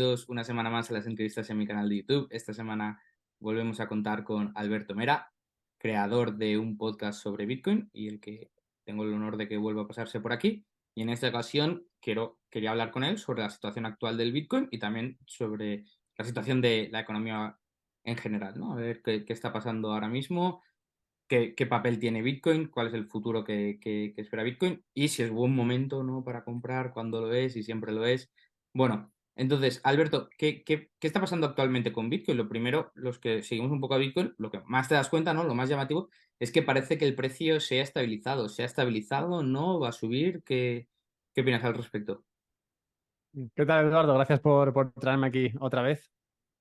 bienvenidos una semana más a las entrevistas en mi canal de YouTube. Esta semana volvemos a contar con Alberto Mera, creador de un podcast sobre Bitcoin y el que tengo el honor de que vuelva a pasarse por aquí. Y en esta ocasión quería hablar con él sobre la situación actual del Bitcoin y también sobre la situación de la economía en general, ¿no? A ver qué está pasando ahora mismo, qué papel tiene Bitcoin, cuál es el futuro que espera Bitcoin y si es buen momento, ¿no?, para comprar, cuándo lo es y siempre lo es. Bueno, entonces, Alberto, ¿qué está pasando actualmente con Bitcoin? Lo primero, los que seguimos un poco a Bitcoin, lo que más te das cuenta, ¿no?, lo más llamativo, es que parece que el precio se ha estabilizado. ¿Se ha estabilizado? ¿No? ¿Va a subir? ¿Qué opinas al respecto? ¿Qué tal, Eduardo? Gracias por traerme aquí otra vez.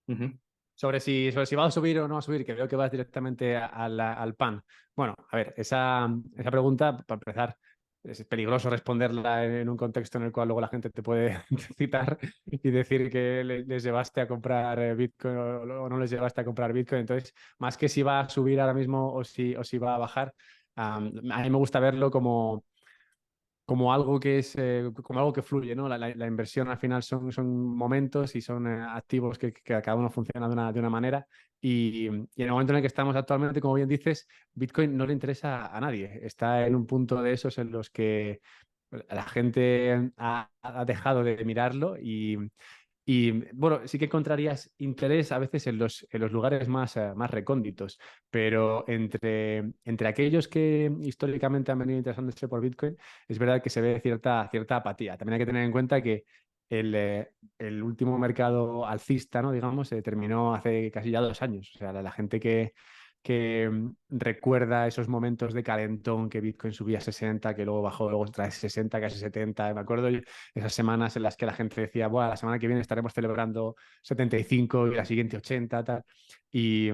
Ujú. Sobre si va a subir o no va a subir, que veo que vas directamente al pan. Bueno, a ver, esa pregunta, para empezar, es peligroso responderla en un contexto en el cual luego la gente te puede citar y decir que les llevaste a comprar Bitcoin o no les llevaste a comprar Bitcoin. Entonces, más que si va a subir ahora mismo o si va a bajar, a mí me gusta verlo como algo que es como algo que fluye, ¿no? La inversión al final son momentos y son activos que cada uno funciona de una manera. Y en el momento en el que estamos actualmente, como bien dices, Bitcoin no le interesa a nadie. Está en un punto de esos en los que la gente ha dejado de mirarlo y bueno, sí que encontrarías interés a veces en los lugares más recónditos, pero entre aquellos que históricamente han venido interesándose por Bitcoin, es verdad que se ve cierta apatía. También hay que tener en cuenta que el último mercado alcista, ¿no? Digamos, se terminó hace casi ya 2 años. O sea, la gente que recuerda esos momentos de calentón que Bitcoin subía a 60, que luego bajó, luego otra vez 60, casi 70. Me acuerdo esas semanas en las que la gente decía, bueno, la semana que viene estaremos celebrando 75 y la siguiente 80, tal. Y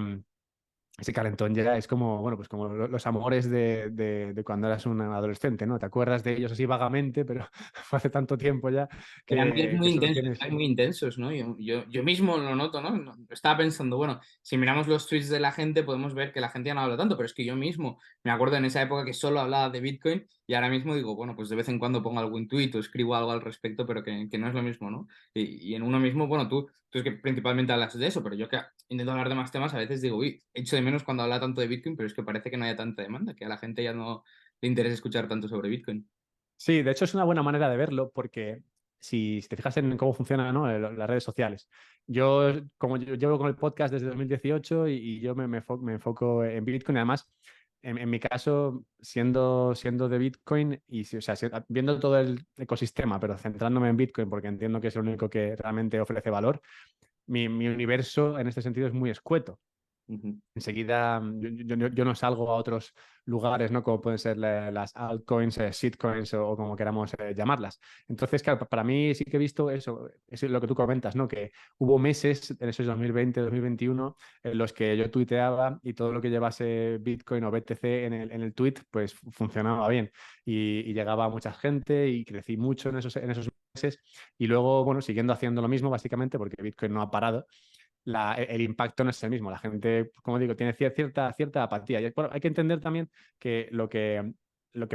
ese calentón ya es como, bueno, pues como los amores de cuando eras un adolescente, ¿no? Te acuerdas de ellos así vagamente, pero fue hace tanto tiempo ya Eran días que solo tienes. muy intensos, ¿no? Yo mismo lo noto, ¿no? Estaba pensando, bueno, si miramos los tweets de la gente, podemos ver que la gente ya no habla tanto, pero es que yo mismo me acuerdo en esa época que solo hablaba de Bitcoin y ahora mismo digo, bueno, pues de vez en cuando pongo algún tweet o escribo algo al respecto, pero que no es lo mismo, ¿no? Y en uno mismo, bueno, tú es que principalmente hablas de eso, pero yo que intento hablar de más temas, a veces digo, uy, echo de menos cuando habla tanto de Bitcoin, pero es que parece que no haya tanta demanda, que a la gente ya no le interesa escuchar tanto sobre Bitcoin. Sí, de hecho es una buena manera de verlo porque si te fijas en cómo funcionan, ¿no? Las redes sociales. Como yo llevo con el podcast desde 2018 y yo me enfoco en Bitcoin, y además, en mi caso, siendo de Bitcoin y o sea, viendo todo el ecosistema, pero centrándome en Bitcoin porque entiendo que es lo único que realmente ofrece valor, mi universo en este sentido es muy escueto. Ujú. Enseguida, yo no salgo a otros lugares, ¿no? Como pueden ser las altcoins, shitcoins o como queramos llamarlas. Entonces, claro, para mí sí que he visto eso es lo que tú comentas, ¿no? Que hubo meses en esos 2020, 2021 en los que yo tuiteaba y todo lo que llevase Bitcoin o BTC en el tweet, pues funcionaba bien y llegaba a mucha gente y crecí mucho en esos meses. Y luego, bueno, siguiendo haciendo lo mismo, básicamente, porque Bitcoin no ha parado, el impacto no es el mismo. La gente, como digo, tiene cierta apatía. Y bueno, hay que entender también que lo que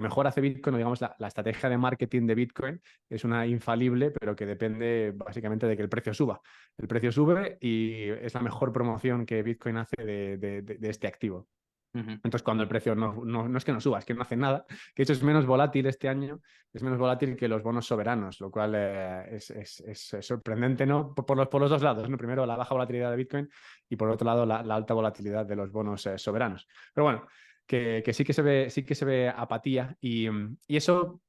mejor hace Bitcoin, o digamos la estrategia de marketing de Bitcoin, es una infalible, pero que depende básicamente de que el precio suba. El precio sube y es la mejor promoción que Bitcoin hace de este activo. Ujú. Entonces, cuando el precio no es que no suba, es que no hace nada, que eso es menos volátil este año, es menos volátil que los bonos soberanos, lo cual es sorprendente, ¿no? Por los dos lados, ¿no? Primero, la baja volatilidad de Bitcoin y por otro lado, la alta volatilidad de los bonos soberanos. Pero bueno, que sí que se ve apatía y eso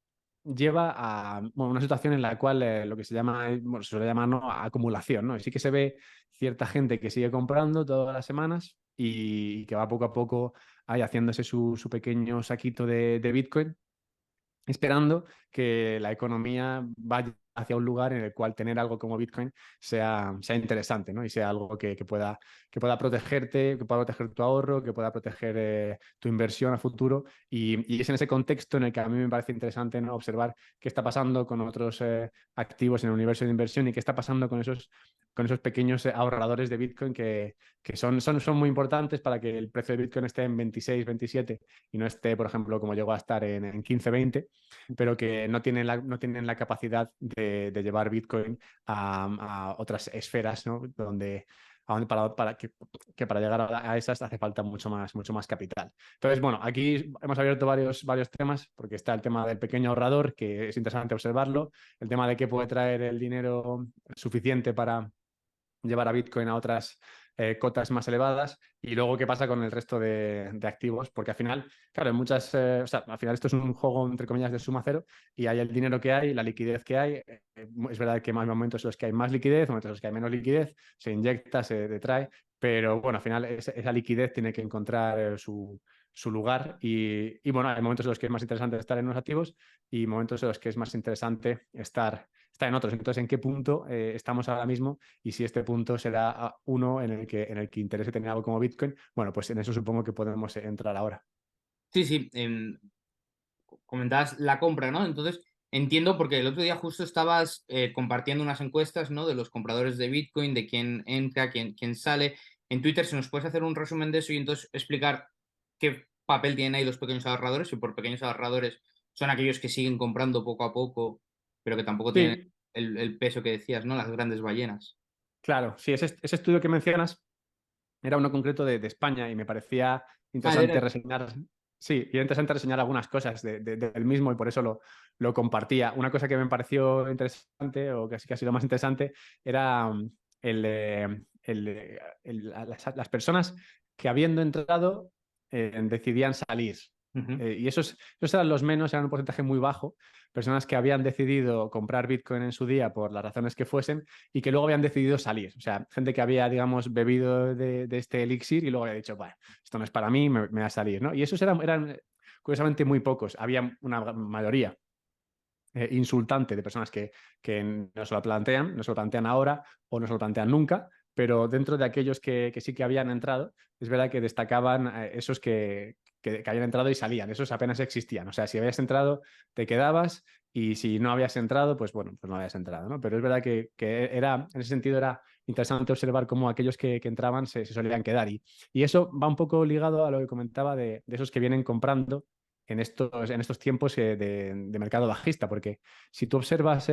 lleva a bueno, una situación en la cual lo que se llama, bueno, se suele llamar, ¿no?, acumulación, ¿no? Y sí que se ve cierta gente que sigue comprando todas las semanas y que va poco a poco ahí haciéndose su pequeño saquito de Bitcoin, esperando que la economía vaya hacia un lugar en el cual tener algo como Bitcoin sea interesante, ¿no? Y sea algo que pueda protegerte, que pueda proteger tu ahorro, que pueda proteger tu inversión a futuro. Y es en ese contexto en el que a mí me parece interesante, ¿no?, observar qué está pasando con otros activos en el universo de inversión y qué está pasando con con esos pequeños ahorradores de Bitcoin que son muy importantes para que el precio de Bitcoin esté en 26, 27 y no esté, por ejemplo, como llegó a estar en 15, 20, pero que no tienen la capacidad de llevar Bitcoin a otras esferas, ¿no? Donde que para llegar a esas hace falta mucho más capital. Entonces, bueno, aquí hemos abierto varios temas, porque está el tema del pequeño ahorrador, que es interesante observarlo, el tema de qué puede traer el dinero suficiente para llevar a Bitcoin a otras cotas más elevadas y luego qué pasa con el resto de activos, porque al final, claro, o sea, al final esto es un juego, entre comillas, de suma cero y hay el dinero que hay, la liquidez que hay. Es verdad que hay momentos en los que hay más liquidez, momentos en los que hay menos liquidez, se inyecta, se detrae, pero bueno, al final esa liquidez tiene que encontrar su lugar y bueno, hay momentos en los que es más interesante estar en unos activos y momentos en los que es más interesante estar en otros. Entonces, ¿en qué punto estamos ahora mismo? Y si este punto será uno en el que interese tener algo como Bitcoin, bueno, pues en eso supongo que podemos entrar ahora. Sí, sí, comentabas la compra, ¿no? Entonces, entiendo porque el otro día justo estabas compartiendo unas encuestas, ¿no? De los compradores de Bitcoin, de quién entra, quién sale. En Twitter, si nos puedes hacer un resumen de eso y entonces explicar qué papel tienen ahí los pequeños ahorradores, y por pequeños ahorradores son aquellos que siguen comprando poco a poco, pero que tampoco tienen Sí, el peso que decías, ¿no? Las grandes ballenas. claro, sí, ese estudio que mencionas era uno concreto de España y me parecía Ah, interesante reseñar, sí, y era interesante reseñar algunas cosas del mismo y por eso lo compartía. Una cosa que me pareció interesante, o casi que ha sido más interesante, era las personas que habiendo entrado decidían salir. ujú. Y esos eran los menos, eran un porcentaje muy bajo, personas que habían decidido comprar Bitcoin en su día por las razones que fuesen y que luego habían decidido salir. O sea, gente que había, digamos, bebido de este elixir y luego había dicho, bueno, esto no es para mí, me voy a salir, ¿no? Y esos eran curiosamente muy pocos. Había una mayoría insultante de personas que no se lo plantean ahora o no se lo plantean nunca, pero dentro de aquellos que sí que habían entrado, es verdad que destacaban esos que habían entrado y salían, esos apenas existían. O sea, si habías entrado, te quedabas y si no habías entrado, pues bueno, pues no habías entrado, ¿no? Pero es verdad que en ese sentido era interesante observar cómo aquellos que entraban se solían quedar y eso va un poco ligado a lo que comentaba de esos que vienen comprando en estos tiempos de mercado bajista, porque si tú observas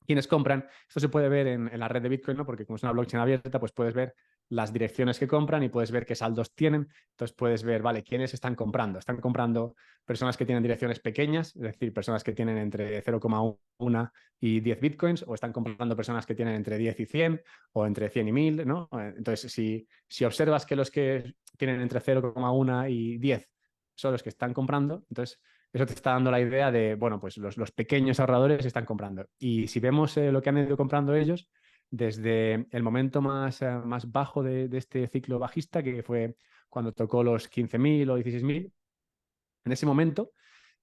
quienes compran, esto se puede ver en la red de Bitcoin, ¿no? Porque como es una blockchain abierta, pues puedes ver las direcciones que compran y puedes ver qué saldos tienen. Entonces puedes ver, vale, quiénes están comprando. Están comprando personas que tienen direcciones pequeñas, es decir, personas que tienen entre 0,1 y 10 Bitcoins, o están comprando personas que tienen entre 10 y 100, o entre 100 y 1000, ¿no? Entonces, si observas que los que tienen entre 0,1 y 10 son los que están comprando, entonces eso te está dando la idea de, bueno, pues los pequeños ahorradores están comprando. Y si vemos lo que han ido comprando ellos, desde el momento más bajo de este ciclo bajista, que fue cuando tocó los 15.000 o 16.000, en ese momento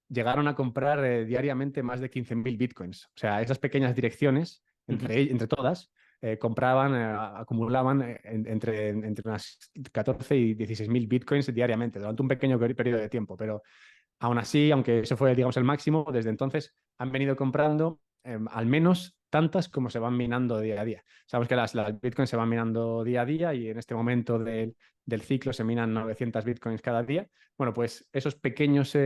llegaron a comprar diariamente más de 15.000 bitcoins. O sea, esas pequeñas direcciones, Ujú. entre todas, compraban, acumulaban entre unas 14 y 16.000 bitcoins diariamente durante un pequeño periodo de tiempo. Pero aún así, aunque eso fue, digamos, el máximo, desde entonces han venido comprando al menos tantas como se van minando día a día. Sabemos que las bitcoins se van minando día a día y en este momento del ciclo se minan 900 bitcoins cada día. Bueno, pues esos pequeños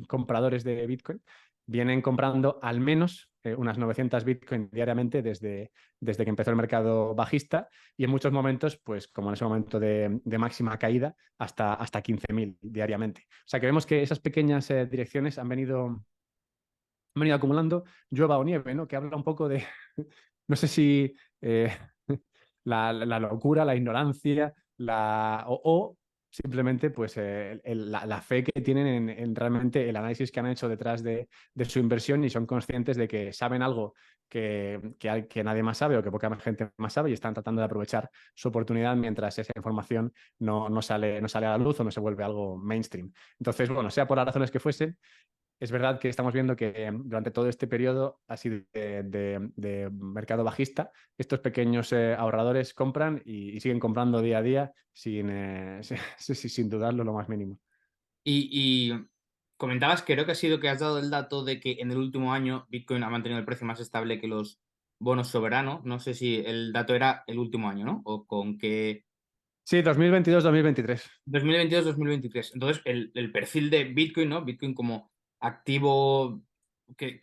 compradores de bitcoin vienen comprando al menos unas 900 bitcoins diariamente desde que empezó el mercado bajista y en muchos momentos, pues como en ese momento de máxima caída, hasta 15.000 diariamente. O sea que vemos que esas pequeñas direcciones han venido acumulando llueva o nieve, ¿no? Que habla un poco de, no sé si la locura, la ignorancia, o simplemente pues la fe que tienen en realmente el análisis que han hecho detrás de su inversión y son conscientes de que saben algo que nadie más sabe o que poca gente más sabe y están tratando de aprovechar su oportunidad mientras esa información no sale a la luz o no se vuelve algo mainstream. Entonces, bueno, sea por las razones que fuesen, es verdad que estamos viendo que durante todo este periodo ha sido de mercado bajista. Estos pequeños ahorradores compran y siguen comprando día a día sin dudarlo lo más mínimo. Y comentabas, creo que ha sido que has dado el dato de que en el último año Bitcoin ha mantenido el precio más estable que los bonos soberano. No sé si el dato era el último año, ¿no? O con qué. Sí, 2022-2023. 2022-2023. Entonces, el perfil de Bitcoin, ¿no? Bitcoin como activo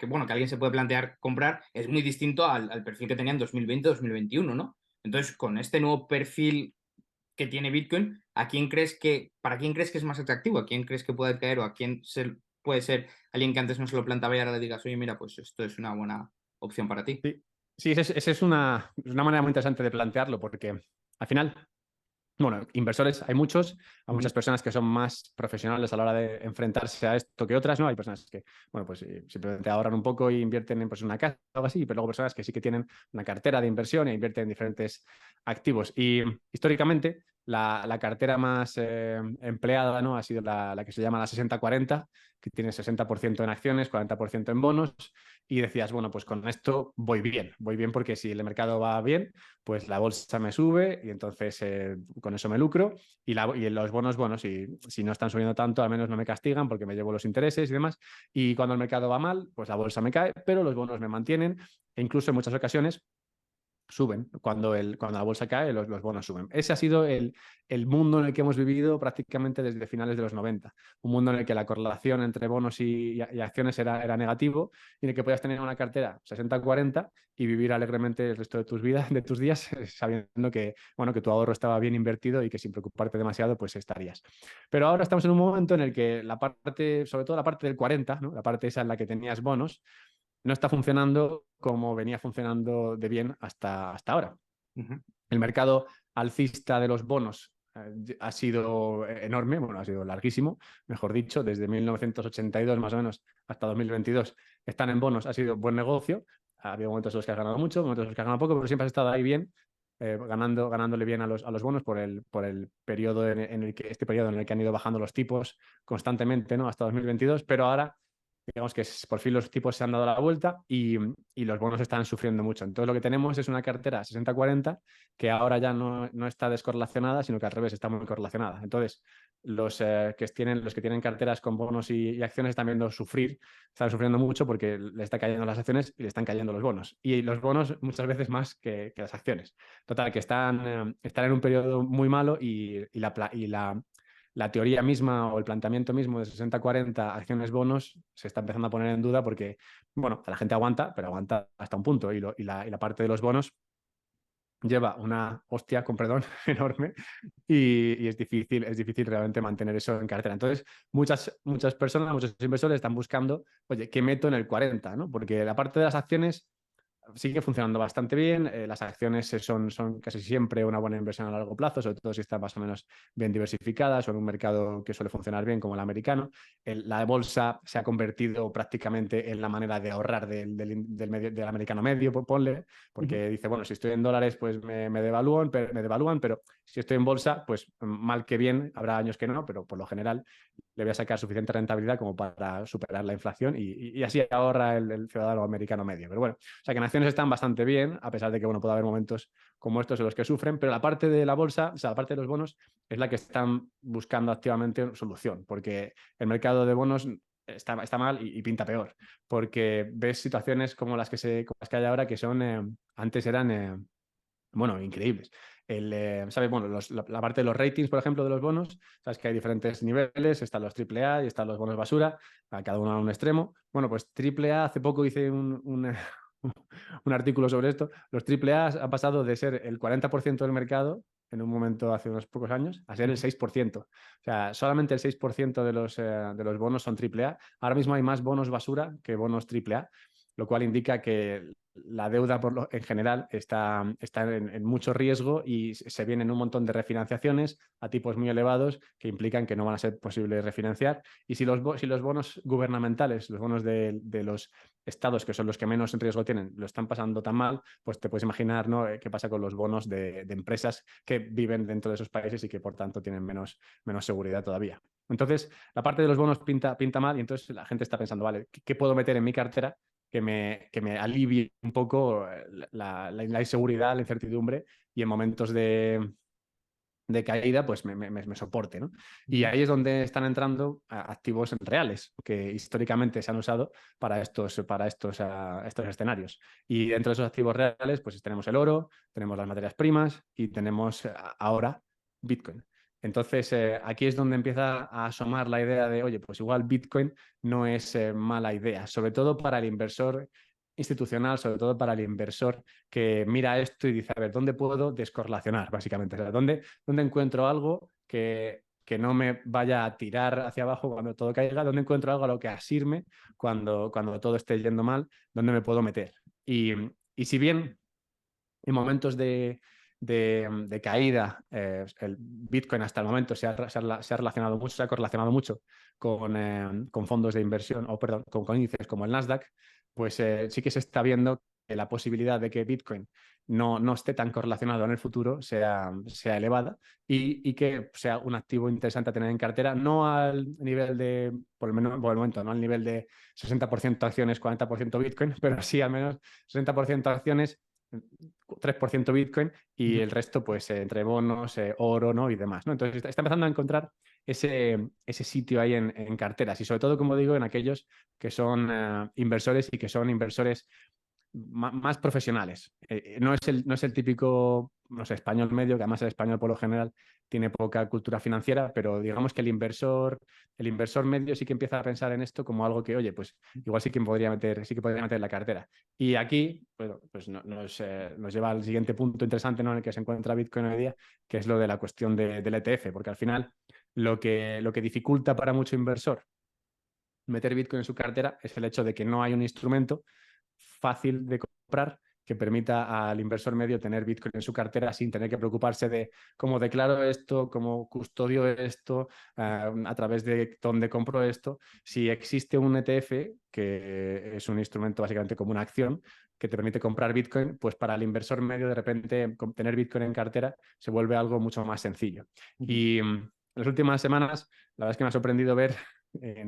bueno, que alguien se puede plantear comprar, es muy distinto al perfil que tenía en 2020-2021, ¿no? Entonces, con este nuevo perfil que tiene Bitcoin, ¿para quién crees que es más atractivo? ¿A quién crees que puede caer o a quién puede ser alguien que antes no se lo planteaba y ahora le digas, oye, mira, pues esto es una buena opción para ti? Sí, sí, esa es una manera muy interesante de plantearlo, porque al final, bueno, inversores hay Ujú. muchas personas que son más profesionales a la hora de enfrentarse a esto que otras, ¿no? Hay personas que, bueno, pues simplemente ahorran un poco y invierten en pues, una casa o algo así, pero luego personas que sí que tienen una cartera de inversión e invierten en diferentes activos. Y históricamente, la cartera más empleada, ¿no? Ha sido la que se llama la 60-40, que tiene 60% en acciones, 40% en bonos, y decías, bueno, pues con esto voy bien porque si el mercado va bien, pues la bolsa me sube y entonces con eso me lucro y los bonos, bueno, si no están subiendo tanto, al menos no me castigan porque me llevo los intereses y demás. Y cuando el mercado va mal, pues la bolsa me cae, pero los bonos me mantienen e incluso en muchas ocasiones suben. Cuando la bolsa cae, los bonos suben. Ese ha sido el mundo en el que hemos vivido prácticamente desde finales de los 90. Un mundo en el que la correlación entre bonos y acciones era negativo y en el que podías tener una cartera 60-40 y vivir alegremente el resto de tus vidas, de tus días, sabiendo que, bueno, que tu ahorro estaba bien invertido y que sin preocuparte demasiado, pues estarías. Pero ahora estamos en un momento en el que la parte, sobre todo la parte del 40, ¿no? La parte esa en la que tenías bonos, no está funcionando como venía funcionando de bien hasta ahora. Ujú. El mercado alcista de los bonos ha sido enorme, bueno, ha sido larguísimo, mejor dicho, desde 1982 más o menos hasta 2022 están en bonos, ha sido buen negocio, ha habido momentos en los que has ganado mucho, momentos en los que has ganado poco, pero siempre has estado ahí bien, ganándole bien a los bonos por el periodo en el que, este periodo en el que han ido bajando los tipos constantemente, ¿no? Hasta 2022, pero ahora digamos que por fin los tipos se han dado la vuelta y los bonos están sufriendo mucho. Entonces lo que tenemos es una cartera 60-40 que ahora ya no está descorrelacionada, sino que al revés está muy correlacionada. Entonces los que tienen carteras con bonos y acciones están viendo sufrir, están sufriendo mucho porque le están cayendo las acciones y le están cayendo los bonos. Y los bonos muchas veces más que las acciones. Total, que están en un periodo muy malo y la teoría misma o el planteamiento mismo de 60-40 acciones bonos se está empezando a poner en duda porque, bueno, la gente aguanta, pero aguanta hasta un punto y la parte de los bonos lleva una hostia, con perdón, enorme y es difícil realmente mantener eso en cartera. Entonces, muchas personas, muchos inversores están buscando, oye, ¿qué meto en el 40? ¿No? Porque la parte de las acciones sigue funcionando bastante bien. Las acciones son casi siempre una buena inversión a largo plazo, sobre todo si están más o menos bien diversificadas o en un mercado que suele funcionar bien como el americano. La bolsa se ha convertido prácticamente en la manera de ahorrar del americano medio, ponle, Ujú. porque dice, bueno, si estoy en dólares, pues me devalúan, pero si estoy en bolsa, pues mal que bien, habrá años que no, pero por lo general le voy a sacar suficiente rentabilidad como para superar la inflación y así ahorra el ciudadano americano medio. Pero bueno, o sea que en acciones están bastante bien, a pesar de que bueno, puede haber momentos como estos en los que sufren, pero la parte de la bolsa, o sea, la parte de los bonos, es la que están buscando activamente solución, porque el mercado de bonos está mal y pinta peor, porque ves situaciones como las que hay ahora que antes eran bueno, increíbles. ¿Sabes? Bueno, la parte de los ratings, por ejemplo, de los bonos, sabes que hay diferentes niveles, están los AAA y están los bonos basura, a cada uno a un extremo. Bueno, pues AAA, hace poco hice un artículo sobre esto. Los AAA han pasado de ser el 40% del mercado en un momento hace unos pocos años a ser el Ujú. 6%. O sea, solamente el 6% de los bonos son AAA. Ahora mismo hay más bonos basura que bonos AAA, lo cual indica que la deuda en general está en mucho riesgo y se vienen un montón de refinanciaciones a tipos muy elevados que implican que no van a ser posibles refinanciar. Y si los bonos gubernamentales, los bonos de los estados, que son los que menos riesgo tienen, lo están pasando tan mal, pues te puedes imaginar, ¿no? Qué pasa con los bonos de empresas que viven dentro de esos países y que por tanto tienen menos seguridad todavía. Entonces, la parte de los bonos pinta mal y entonces la gente está pensando, vale, ¿qué puedo meter en mi cartera que me alivie un poco la inseguridad, la incertidumbre y en momentos de caída, pues me soporte, ¿no? Y ahí es donde están entrando activos reales, que históricamente se han usado para estos escenarios. Y dentro de esos activos reales, pues tenemos el oro, tenemos las materias primas y tenemos ahora Bitcoin. Entonces, aquí es donde empieza a asomar la idea de, oye, pues igual Bitcoin no es mala idea, sobre todo para el inversor institucional, sobre todo para el inversor que mira esto y dice, a ver, ¿dónde puedo descorrelacionar, básicamente? O sea, ¿dónde encuentro algo que no me vaya a tirar hacia abajo cuando todo caiga? ¿Dónde encuentro algo a lo que asirme cuando todo esté yendo mal? ¿Dónde me puedo meter? Y si bien en momentos de caída, el Bitcoin hasta el momento se ha relacionado mucho, se ha correlacionado mucho con fondos de inversión, o perdón, con índices como el Nasdaq, pues sí que se está viendo que la posibilidad de que Bitcoin no esté tan correlacionado en el futuro sea elevada y que sea un activo interesante a tener en cartera, no al nivel de, por el momento, no al nivel de 60% acciones, 40% Bitcoin, pero sí al menos 60% acciones, 3% Bitcoin y el resto, pues, entre bonos, oro, ¿no? Y demás, ¿no? Entonces, está empezando a encontrar ese sitio ahí en carteras y sobre todo, como digo, en aquellos que son inversores y que son inversores más profesionales. No es el típico, no sé, español medio, que además el español por lo general tiene poca cultura financiera, pero digamos que el inversor medio sí que empieza a pensar en esto como algo que, oye, pues igual sí que podría meter en la cartera. Y aquí, bueno, pues nos lleva al siguiente punto interesante, ¿no? En el que se encuentra Bitcoin hoy día, que es lo de la cuestión del ETF, porque al final lo que dificulta para mucho inversor meter Bitcoin en su cartera es el hecho de que no hay un instrumento fácil de comprar que permita al inversor medio tener Bitcoin en su cartera sin tener que preocuparse de cómo declaro esto, cómo custodio esto, a través de dónde compro esto. Si existe un ETF, que es un instrumento básicamente como una acción, que te permite comprar Bitcoin, pues para el inversor medio de repente tener Bitcoin en cartera se vuelve algo mucho más sencillo. Y en las últimas semanas, la verdad es que me ha sorprendido ver,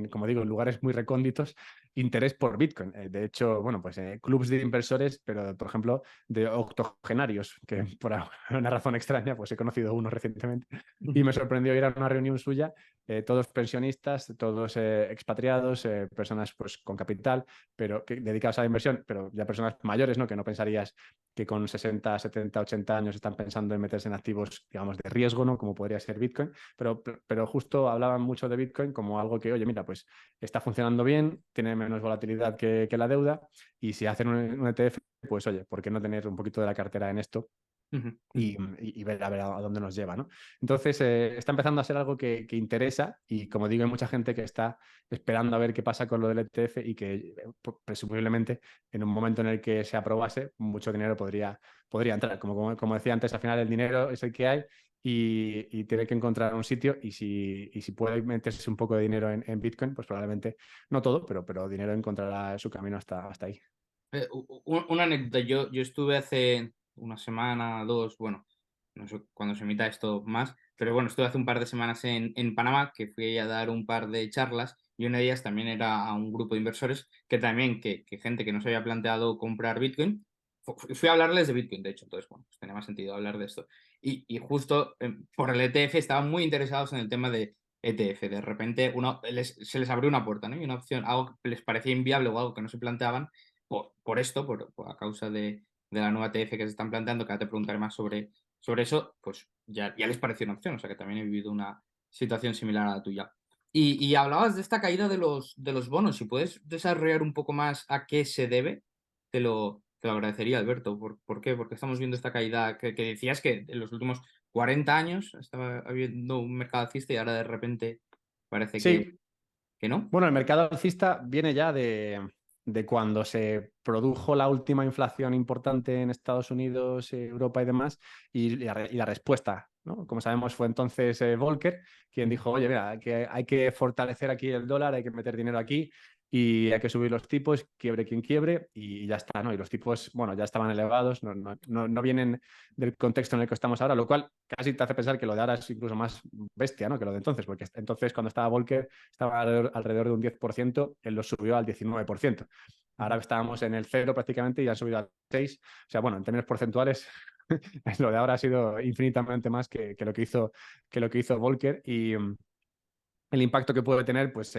como digo, en lugares muy recónditos, interés por Bitcoin. De hecho, bueno, pues clubs de inversores, pero por ejemplo, de octogenarios, que por una razón extraña, pues he conocido uno recientemente y me sorprendió ir a una reunión suya, todos pensionistas, todos expatriados, personas pues con capital, pero dedicados a la inversión, pero ya personas mayores, ¿no? Que no pensarías que con 60, 70, 80 años están pensando en meterse en activos, digamos, de riesgo, ¿no? Como podría ser Bitcoin, pero justo hablaban mucho de Bitcoin como algo que, oye, mira, pues está funcionando bien, tiene menos volatilidad que la deuda y si hacen un ETF, pues oye, ¿por qué no tener un poquito de la cartera en esto? Y ver a dónde nos lleva, ¿no? Entonces, está empezando a ser algo que interesa y, como digo, hay mucha gente que está esperando a ver qué pasa con lo del ETF y que presumiblemente en un momento en el que se aprobase, mucho dinero podría entrar. Como decía antes, al final el dinero es el que hay y tiene que encontrar un sitio y si puede meterse un poco de dinero en Bitcoin, pues probablemente, no todo, pero dinero encontrará su camino hasta ahí. Una anécdota, yo estuve hace una semana, dos, bueno, no sé cuándo se emita esto más, pero bueno, estuve hace un par de semanas en Panamá, que fui a dar un par de charlas y una de ellas también era a un grupo de inversores que también, que gente que no se había planteado comprar Bitcoin, fui a hablarles de Bitcoin, de hecho, entonces, bueno, pues tenía más sentido hablar de esto. Y justo por el ETF estaban muy interesados en el tema de ETF. De repente se les abrió una puerta, ¿no? Y una opción, algo que les parecía inviable o algo que no se planteaban por esto, a causa de la nueva TF que se están planteando, que ahora te preguntaré más sobre eso, pues ya les pareció una opción, o sea que también he vivido una situación similar a la tuya. Y hablabas de esta caída de los bonos, si puedes desarrollar un poco más a qué se debe, te lo agradecería, Alberto. ¿Por qué? Porque estamos viendo esta caída que decías que en los últimos 40 años estaba habiendo un mercado alcista y ahora de repente parece que, Sí, que no. bueno, el mercado alcista viene ya de cuando se produjo la última inflación importante en Estados Unidos, Europa y demás, y la respuesta, ¿no? Como sabemos, fue entonces Volcker quien dijo, oye, mira, hay que fortalecer aquí el dólar, hay que meter dinero aquí y hay que subir los tipos, quiebre quien quiebre, y ya está, ¿no? Y los tipos, bueno, ya estaban elevados, no vienen del contexto en el que estamos ahora, lo cual casi te hace pensar que lo de ahora es incluso más bestia, ¿no? Que lo de entonces, porque entonces cuando estaba Volcker estaba alrededor de un 10%, él lo subió al 19%. Ahora estábamos en el cero prácticamente y han subido al 6%. O sea, bueno, en términos porcentuales Lo de ahora ha sido infinitamente más que lo que hizo Volcker y el impacto que puede tener, pues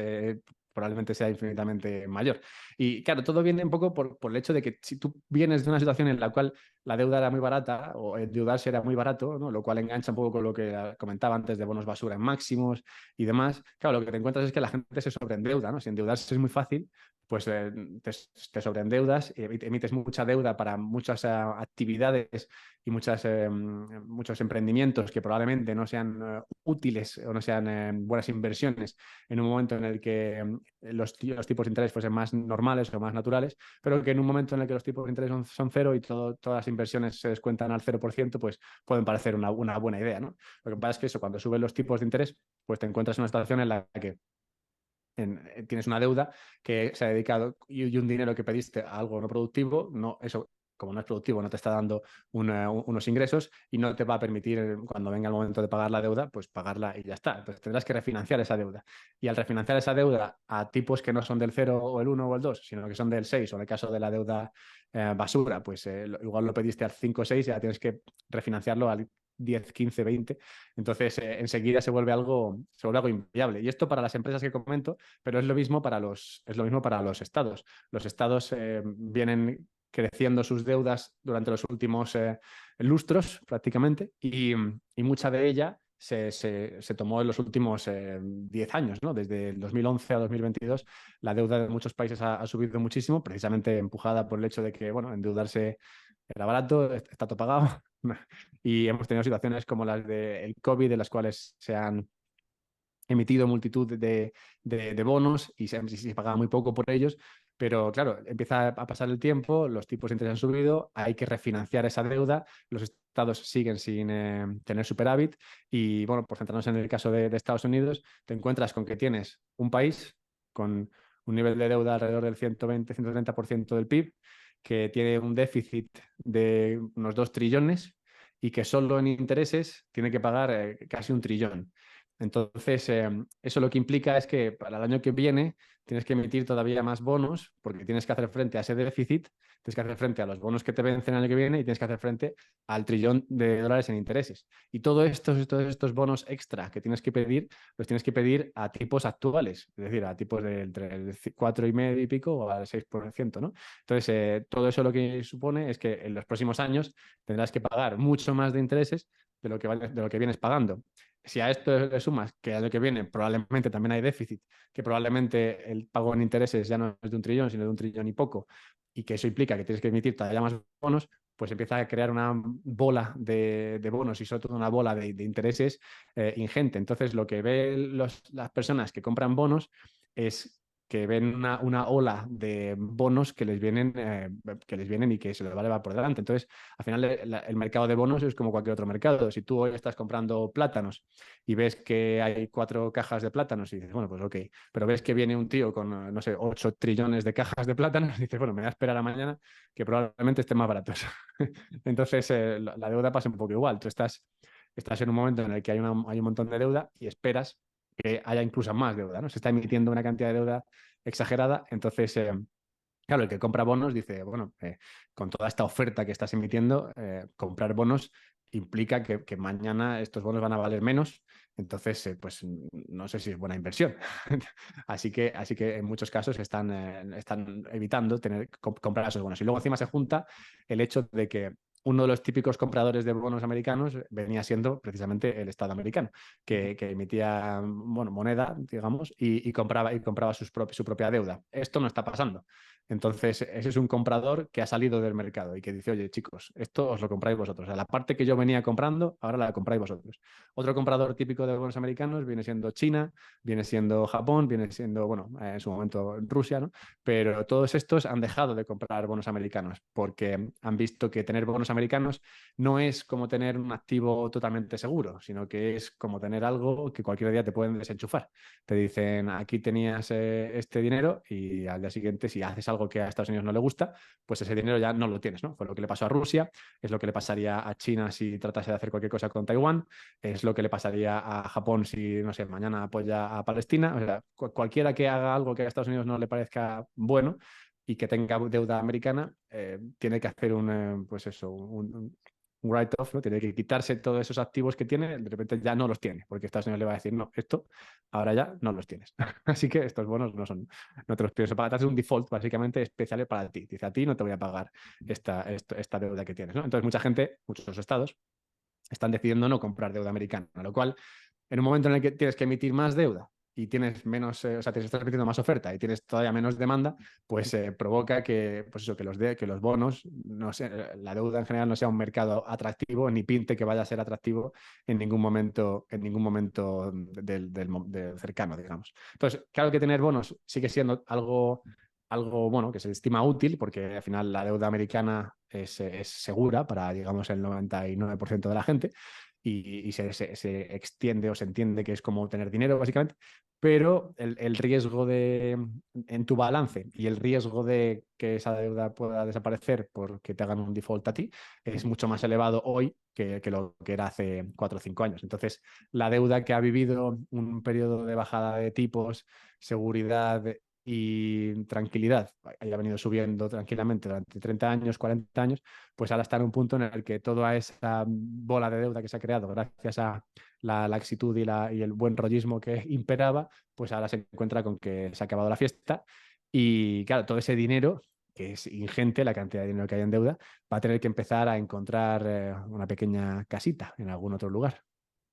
probablemente sea infinitamente mayor. Y claro, todo viene un poco por el hecho de que si tú vienes de una situación en la cual la deuda era muy barata o endeudarse era muy barato, ¿no? Lo cual engancha un poco con lo que comentaba antes de bonos basura en máximos y demás, claro, lo que te encuentras es que la gente se sobreendeuda, ¿no? Si endeudarse es muy fácil, pues te sobreendeudas, emites mucha deuda para muchas actividades y muchos emprendimientos que probablemente no sean útiles o no sean buenas inversiones en un momento en el que los tipos de interés fuesen más normales o más naturales, pero que en un momento en el que los tipos de interés son cero y todas las inversiones se descuentan al 0%, pues pueden parecer una buena idea, ¿no? Lo que pasa es que eso, cuando suben los tipos de interés, pues te encuentras en una situación en la que tienes una deuda que se ha dedicado y un dinero que pediste a algo no productivo, no, eso como no es productivo, no te está dando unos ingresos y no te va a permitir, cuando venga el momento de pagar la deuda, pues pagarla y ya está. Entonces tendrás que refinanciar esa deuda. Y al refinanciar esa deuda a tipos que no son del 0 o el 1 o el 2, sino que son del 6, o en el caso de la deuda basura, pues igual lo pediste al 5 o 6 y ya tienes que refinanciarlo al 10, 15, 20. Entonces, enseguida se vuelve algo inviable. Y esto para las empresas que comento, pero es lo mismo para los estados. Los estados vienen creciendo sus deudas durante los últimos lustros prácticamente y mucha de ella se tomó en los últimos 10 años, ¿no? Desde el 2011 a 2022 la deuda de muchos países ha subido muchísimo, precisamente empujada por el hecho de que, bueno, endeudarse era barato, está todo pagado y hemos tenido situaciones como las del COVID, en las cuales se han emitido multitud de bonos y se pagaba muy poco por ellos, pero claro, empieza a pasar el tiempo, los tipos de interés han subido, hay que refinanciar esa deuda, los estados siguen sin tener superávit y bueno, por centrarnos en el caso de Estados Unidos, te encuentras con que tienes un país con un nivel de deuda alrededor del 120-130% del PIB, que tiene un déficit de unos 2 trillones y que solo en intereses tiene que pagar casi 1 trillón. Entonces, eso lo que implica es que para el año que viene tienes que emitir todavía más bonos porque tienes que hacer frente a ese déficit, tienes que hacer frente a los bonos que te vencen el año que viene y tienes que hacer frente al trillón de dólares en intereses. Y todos estos bonos extra que tienes que pedir, los tienes que pedir a tipos actuales, es decir, a tipos entre el 4,5 y pico o al 6%, ¿no? Entonces, todo eso lo que supone es que en los próximos años tendrás que pagar mucho más de intereses de lo que vienes pagando. Si a esto le sumas que el año que viene probablemente también hay déficit, que probablemente el pago en intereses ya no es de 1 trillón, sino de 1 trillón y poco, y que eso implica que tienes que emitir todavía más bonos, pues empieza a crear una bola de bonos y sobre todo una bola de intereses ingente. Entonces, lo que ven las personas que compran bonos es que ven una ola de bonos que les vienen y que se les va a llevar por delante. Entonces, al final, el mercado de bonos es como cualquier otro mercado. Si tú hoy estás comprando plátanos y ves que hay 4 cajas de plátanos y dices, bueno, pues ok, pero ves que viene un tío con, no sé, 8 trillones de cajas de plátanos y dices, bueno, me voy a esperar a mañana que probablemente estén más baratos. Entonces, la deuda pasa un poco igual. Tú estás en un momento en el que hay un montón de deuda y esperas que haya incluso más deuda, ¿no? Se está emitiendo una cantidad de deuda exagerada, entonces, claro, el que compra bonos dice, bueno, con toda esta oferta que estás emitiendo, comprar bonos implica que mañana estos bonos van a valer menos, entonces, pues no sé si es buena inversión. así que en muchos casos están evitando comprar esos bonos. Y luego encima se junta el hecho de que uno de los típicos compradores de bonos americanos venía siendo precisamente el Estado americano, que emitía bueno, moneda, digamos, y compraba su propia deuda. Esto no está pasando. Entonces, ese es un comprador que ha salido del mercado y que dice, oye, chicos, esto os lo compráis vosotros. O sea, la parte que yo venía comprando, ahora la compráis vosotros. Otro comprador típico de bonos americanos viene siendo China, viene siendo Japón, viene siendo, bueno, en su momento Rusia, ¿no? Pero todos estos han dejado de comprar bonos americanos porque han visto que tener bonos americanos no es como tener un activo totalmente seguro, sino que es como tener algo que cualquier día te pueden desenchufar. Te dicen, aquí tenías este dinero y al día siguiente, si haces algo que a Estados Unidos no le gusta, pues ese dinero ya no lo tienes, ¿no? Fue lo que le pasó a Rusia, es lo que le pasaría a China si tratase de hacer cualquier cosa con Taiwán, es lo que le pasaría a Japón si, no sé, mañana apoya a Palestina. O sea, cualquiera que haga algo que a Estados Unidos no le parezca bueno y que tenga deuda americana, tiene que hacer pues eso, un write-off, ¿no? Tiene que quitarse todos esos activos que tiene, de repente ya no los tiene, porque Estados Unidos le va a decir, no, esto ahora ya no los tienes. Así que estos bonos no te los pienso pagar. Es un default básicamente especial para ti. Dice, a ti no te voy a pagar esta deuda que tienes, ¿no? Entonces mucha gente, muchos estados, están decidiendo no comprar deuda americana, lo cual en un momento en el que tienes que emitir más deuda y tienes menos, o sea, te estás metiendo más oferta y tienes todavía menos demanda, pues provoca que, pues eso, que los bonos, no sé, la deuda en general no sea un mercado atractivo, ni pinte que vaya a ser atractivo en ningún momento del cercano, digamos. Entonces, claro que tener bonos sigue siendo algo bueno, que se estima útil, porque al final la deuda americana es segura para, digamos, el 99% de la gente y se extiende o se entiende que es como tener dinero, básicamente, pero el riesgo en tu balance y el riesgo de que esa deuda pueda desaparecer porque te hagan un default a ti es mucho más elevado hoy que lo que era hace 4 o 5 años. Entonces, la deuda que ha vivido un periodo de bajada de tipos, seguridad y tranquilidad, haya venido subiendo tranquilamente durante 30 años, 40 años, pues ahora está en un punto en el que toda esa bola de deuda que se ha creado gracias a la laxitud y el buen rollismo que imperaba, pues ahora se encuentra con que se ha acabado la fiesta y claro, todo ese dinero, que es ingente la cantidad de dinero que hay en deuda, va a tener que empezar a encontrar una pequeña casita en algún otro lugar.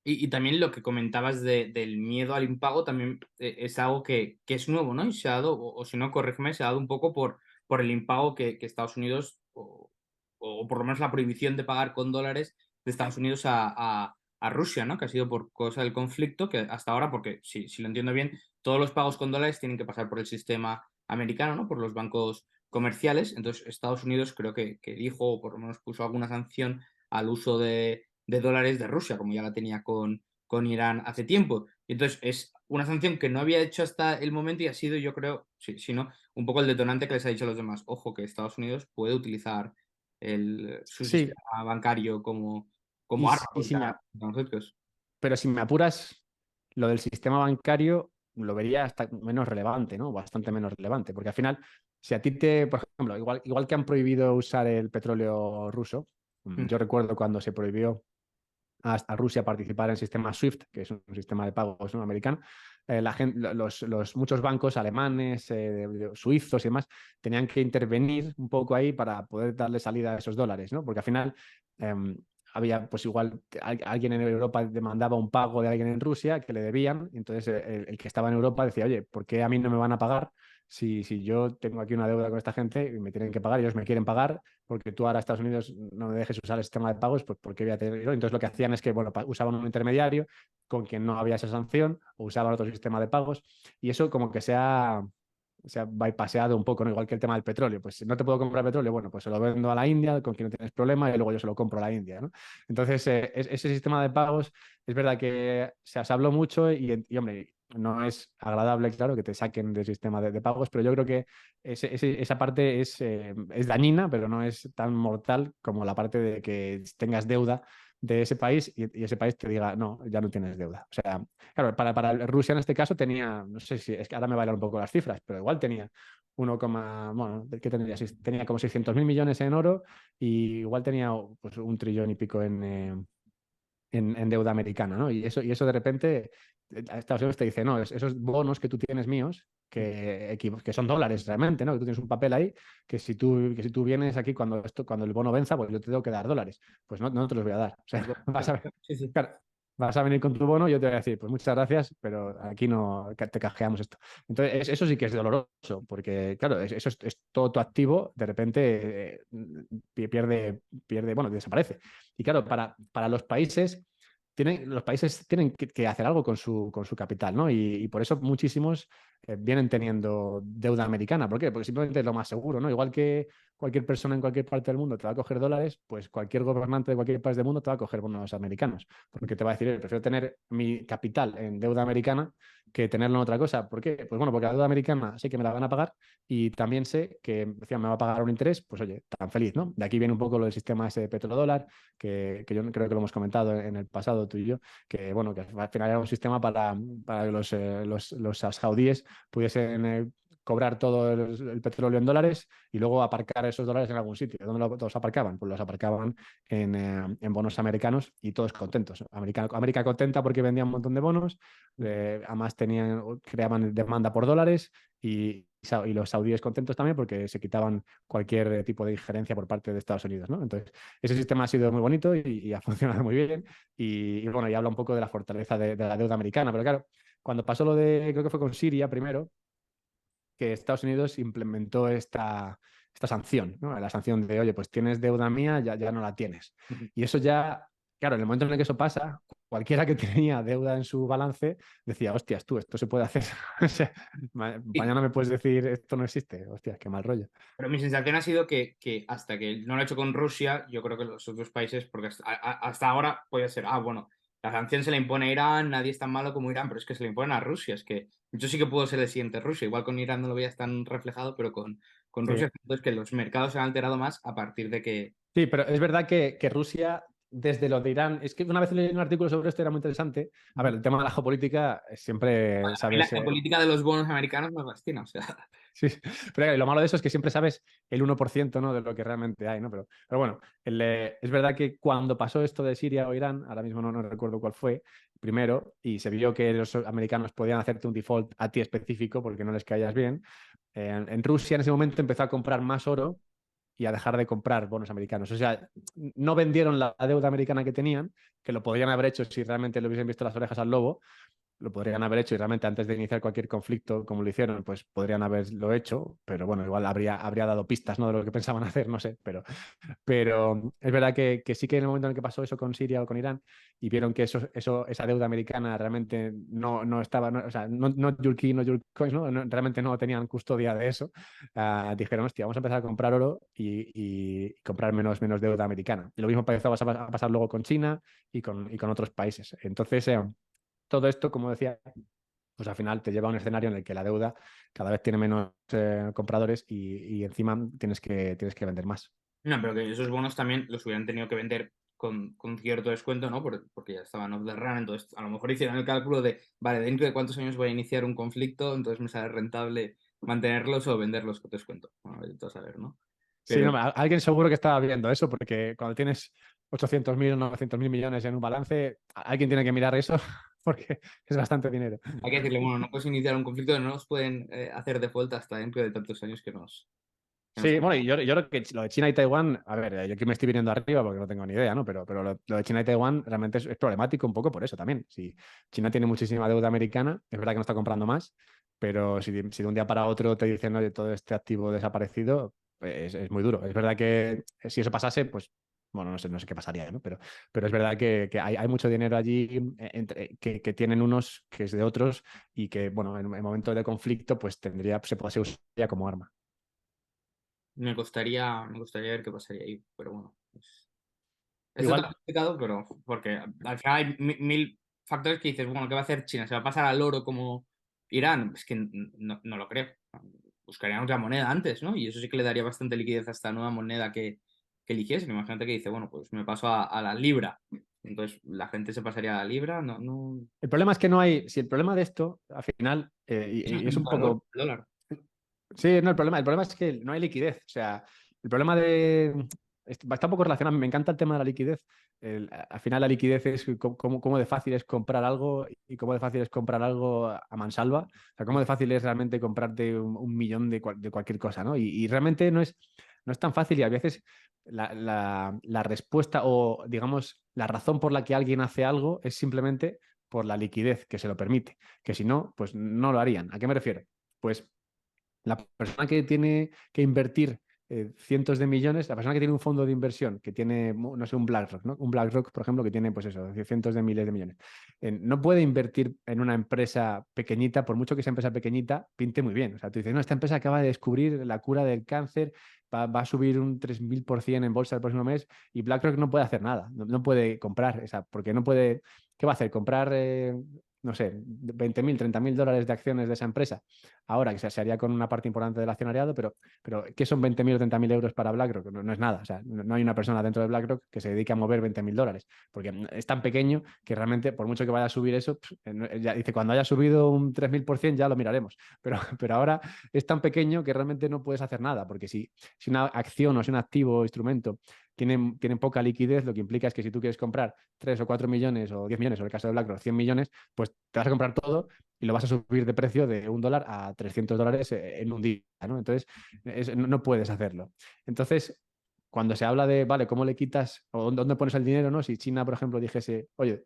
Y también lo que comentabas del miedo al impago también es algo que es nuevo, ¿no? Y se ha dado, o si no, corrígeme, se ha dado un poco por el impago que Estados Unidos, o por lo menos la prohibición de pagar con dólares de Estados Unidos a Rusia, ¿no? Que ha sido por causa del conflicto, que hasta ahora, porque si lo entiendo bien, todos los pagos con dólares tienen que pasar por el sistema americano, ¿no? Por los bancos comerciales. Entonces, Estados Unidos creo que dijo, o por lo menos puso alguna sanción al uso de dólares de Rusia, como ya la tenía con Irán hace tiempo. Y entonces es una sanción que no había hecho hasta el momento y ha sido, yo creo, si no, un poco el detonante que les ha dicho a los demás. Ojo, que Estados Unidos puede utilizar su Sí, sistema bancario como y, arma y si me, contra nosotros. pero si me apuras, lo del sistema bancario lo vería hasta menos relevante, ¿no? Bastante menos relevante, porque al final, si a ti por ejemplo, igual que han prohibido usar el petróleo ruso, Mm. yo recuerdo cuando se prohibió a Rusia participar en el sistema SWIFT, que es un sistema de pagos, ¿no?, americano, la gente, muchos bancos alemanes, suizos y demás, tenían que intervenir un poco ahí para poder darle salida a esos dólares, ¿no? Porque al final había, pues igual, alguien en Europa demandaba un pago de alguien en Rusia que le debían, y entonces el que estaba en Europa decía, oye, ¿por qué a mí no me van a pagar si yo tengo aquí una deuda con esta gente y me tienen que pagar, ellos me quieren pagar, porque tú ahora Estados Unidos no me dejes usar el sistema de pagos, pues ¿por qué voy a tener yo? Entonces lo que hacían es que, bueno, usaban un intermediario con quien no había esa sanción o usaban otro sistema de pagos y eso como que se ha bypaseado un poco, ¿no? Igual que el tema del petróleo. Pues si no te puedo comprar petróleo, bueno, pues se lo vendo a la India, con quien no tienes problema, y luego yo se lo compro a la India, ¿no? Entonces, ese sistema de pagos es verdad que se habló mucho hombre, no es agradable, claro, que te saquen del sistema de pagos, pero yo creo que esa parte es dañina, pero no es tan mortal como la parte de que tengas deuda de ese país y ese país te diga, no, ya no tienes deuda. O sea, claro, para Rusia en este caso tenía, no sé si, es que ahora me bailan un poco las cifras, pero igual tenía bueno, ¿qué tendría? Tenía como 600.000 millones en oro y igual tenía pues, 1 trillón y pico en deuda americana, ¿no? Y eso de repente, Estados Unidos te dice, no, esos bonos que tú tienes míos, que son dólares realmente, ¿no? Que tú tienes un papel ahí, que si tú vienes aquí cuando el bono venza, pues yo te tengo que dar dólares. Pues no, no te los voy a dar. O sea, Sí, sí. claro, vas a venir con tu bono y yo te voy a decir, pues muchas gracias, pero aquí no te canjeamos esto. Entonces, eso sí que es doloroso, porque claro, eso es todo tu activo, de repente pierde, bueno, desaparece. Y claro, para los países tienen que hacer algo con su capital, ¿no? Y por eso muchísimos vienen teniendo deuda americana. ¿Por qué? Porque simplemente es lo más seguro, ¿no? Igual que cualquier persona en cualquier parte del mundo te va a coger dólares, pues cualquier gobernante de cualquier país del mundo te va a coger bonos americanos. Porque te va a decir, prefiero tener mi capital en deuda americana que tenerlo en otra cosa. ¿Por qué? Pues bueno, porque la deuda americana sé que me la van a pagar y también sé que encima me va a pagar un interés, pues oye, tan feliz, ¿no? De aquí viene un poco lo del sistema ese de petrodólar, que yo creo que lo hemos comentado en el pasado tú y yo, que bueno, que al final era un sistema para que los saudíes pudiesen cobrar todo el petróleo en dólares y luego aparcar esos dólares en algún sitio. ¿Dónde los aparcaban? Pues los aparcaban en bonos americanos y todos contentos. América contenta porque vendían un montón de bonos, además creaban demanda por dólares y los saudíes contentos también porque se quitaban cualquier tipo de injerencia por parte de Estados Unidos, ¿no? Entonces, ese sistema ha sido muy bonito y ha funcionado muy bien y bueno, y habla un poco de la fortaleza de la deuda americana, pero claro, cuando pasó lo de, creo que fue con Siria primero, que Estados Unidos implementó esta sanción, ¿no? La sanción de, oye, pues tienes deuda mía, ya no la tienes. Y eso ya, claro, en el momento en el que eso pasa, cualquiera que tenía deuda en su balance decía, hostias, tú, esto se puede hacer. O sea, Sí, mañana me puedes decir, esto no existe. Hostias, qué mal rollo. pero mi sensación ha sido que hasta que no lo he hecho con Rusia, yo creo que los otros países, porque hasta ahora puede ser, bueno, la sanción se le impone a Irán, nadie es tan malo como Irán, pero es que se le imponen a Rusia, es que yo sí que puedo ser el siguiente Rusia, igual con Irán no lo veías tan reflejado, pero con Sí. Rusia es que los mercados se han alterado más a partir de que Sí, pero es verdad que Rusia, desde lo de Irán, es que una vez leí un artículo sobre esto, era muy interesante. A ver, el tema de la geopolítica siempre a mí la, sabes. la política de los bonos americanos me fascina, o sea, Sí, pero lo malo de eso es que siempre sabes el 1%, ¿no? De lo que realmente hay, ¿no? Pero bueno, es verdad que cuando pasó esto de Siria o Irán, ahora mismo no recuerdo cuál fue, primero, y se vio que los americanos podían hacerte un default a ti específico porque no les caías bien, en Rusia en ese momento empezó a comprar más oro y a dejar de comprar bonos americanos. O sea, no vendieron la deuda americana que tenían, que lo podrían haber hecho si realmente le hubiesen visto las orejas al lobo, lo podrían haber hecho y realmente antes de iniciar cualquier conflicto, como lo hicieron, pues podrían haberlo hecho, pero bueno, igual habría dado pistas, ¿no? De lo que pensaban hacer, no sé, pero es verdad que sí que en el momento en el que pasó eso con Siria o con Irán y vieron que esa deuda americana realmente no estaba, o sea, no your key, no your coins, ¿no? Realmente no tenían custodia de eso, dijeron, hostia, vamos a empezar a comprar oro y comprar menos deuda americana. Y lo mismo empezó a pasar luego con China y con otros países. Entonces, todo esto, como decía, pues al final te lleva a un escenario en el que la deuda cada vez tiene menos compradores y encima tienes que vender más. no, pero que esos bonos también los hubieran tenido que vender con cierto descuento, ¿no? Porque ya estaban off the run, entonces a lo mejor hicieron el cálculo de, vale, dentro de cuántos años voy a iniciar un conflicto, entonces me sale rentable mantenerlos o venderlos con descuento. Bueno, vete a saber, ¿no? Sí, Pero no, alguien seguro que estaba viendo eso, porque cuando tienes 800.000 o 900.000 millones en un balance, alguien tiene que mirar eso porque es bastante dinero. hay que decirle, bueno, no puedes iniciar un conflicto, no nos pueden hacer default hasta dentro de tantos años que nos. Sí, bueno, y yo creo que lo de China y Taiwán, a ver, yo aquí me estoy viniendo arriba porque no tengo ni idea, ¿no? Pero lo de China y Taiwán realmente es problemático un poco por eso también. Si China tiene muchísima deuda americana, es verdad que no está comprando más, pero si de un día para otro te dicen, oye, todo este activo desaparecido, pues es muy duro. Es verdad que si eso pasase, pues, bueno, no sé qué pasaría, ¿no? Pero es verdad que hay mucho dinero allí que tienen unos, que es de otros, y que, bueno, en momentos de conflicto, pues se puede usar como arma. Me gustaría ver qué pasaría ahí, pero bueno. Esto está Igual. complicado, pero porque al final hay mil factores que dices, bueno, ¿qué va a hacer China? ¿Se va a pasar al oro como Irán? Es que no lo creo. Buscarían otra moneda antes, ¿no? Y eso sí que le daría bastante liquidez a esta nueva moneda que eligiesen. Imagínate que dice, bueno, pues me paso a la libra. Entonces la gente se pasaría a la libra, no, no. El problema es que no hay, si el problema de esto, al final, y es un El dólar, poco, el dólar. sí, no, el problema es que no hay liquidez, o sea, el problema está un poco relacionado, me encanta el tema de la liquidez, al final la liquidez es cómo de fácil es comprar algo y cómo de fácil es comprar algo a mansalva, o sea, cómo de fácil es realmente comprarte un millón de cualquier cosa, ¿no? Y realmente no es tan fácil y a veces la respuesta o, digamos, la razón por la que alguien hace algo es simplemente por la liquidez que se lo permite, que si no, pues no lo harían. ¿A qué me refiero? Pues la persona que tiene que invertir cientos de millones, la persona que tiene un fondo de inversión, que tiene, no sé, un BlackRock, ¿no? Un BlackRock, por ejemplo, que tiene, pues eso, cientos de miles de millones. No puede invertir en una empresa pequeñita, por mucho que esa empresa pequeñita pinte muy bien. O sea, tú dices, no, esta empresa acaba de descubrir la cura del cáncer, va a subir un 3000% en bolsa el próximo mes y BlackRock no puede hacer nada, no puede comprar esa, porque no puede, ¿qué va a hacer? Comprar no sé, 20.000, 30.000 dólares de acciones de esa empresa, ahora que se haría con una parte importante del accionariado, pero ¿qué son 20.000 o 30.000 euros para BlackRock? No, no es nada. O sea, no hay una persona dentro de BlackRock que se dedique a mover 20.000 dólares, porque es tan pequeño que realmente, por mucho que vaya a subir eso, ya dice, cuando haya subido un 3.000% ya lo miraremos. Pero ahora es tan pequeño que realmente no puedes hacer nada, porque si una acción o si un activo o instrumento tienen poca liquidez, lo que implica es que si tú quieres comprar 3 o 4 millones o 10 millones, o en el caso de BlackRock, 100 millones, pues te vas a comprar todo y lo vas a subir de precio de $1 a $300 en un día, ¿no? Entonces, no puedes hacerlo. Entonces, cuando se habla de, vale, ¿cómo le quitas o dónde pones el dinero, ¿no? Si China, por ejemplo, dijese, oye,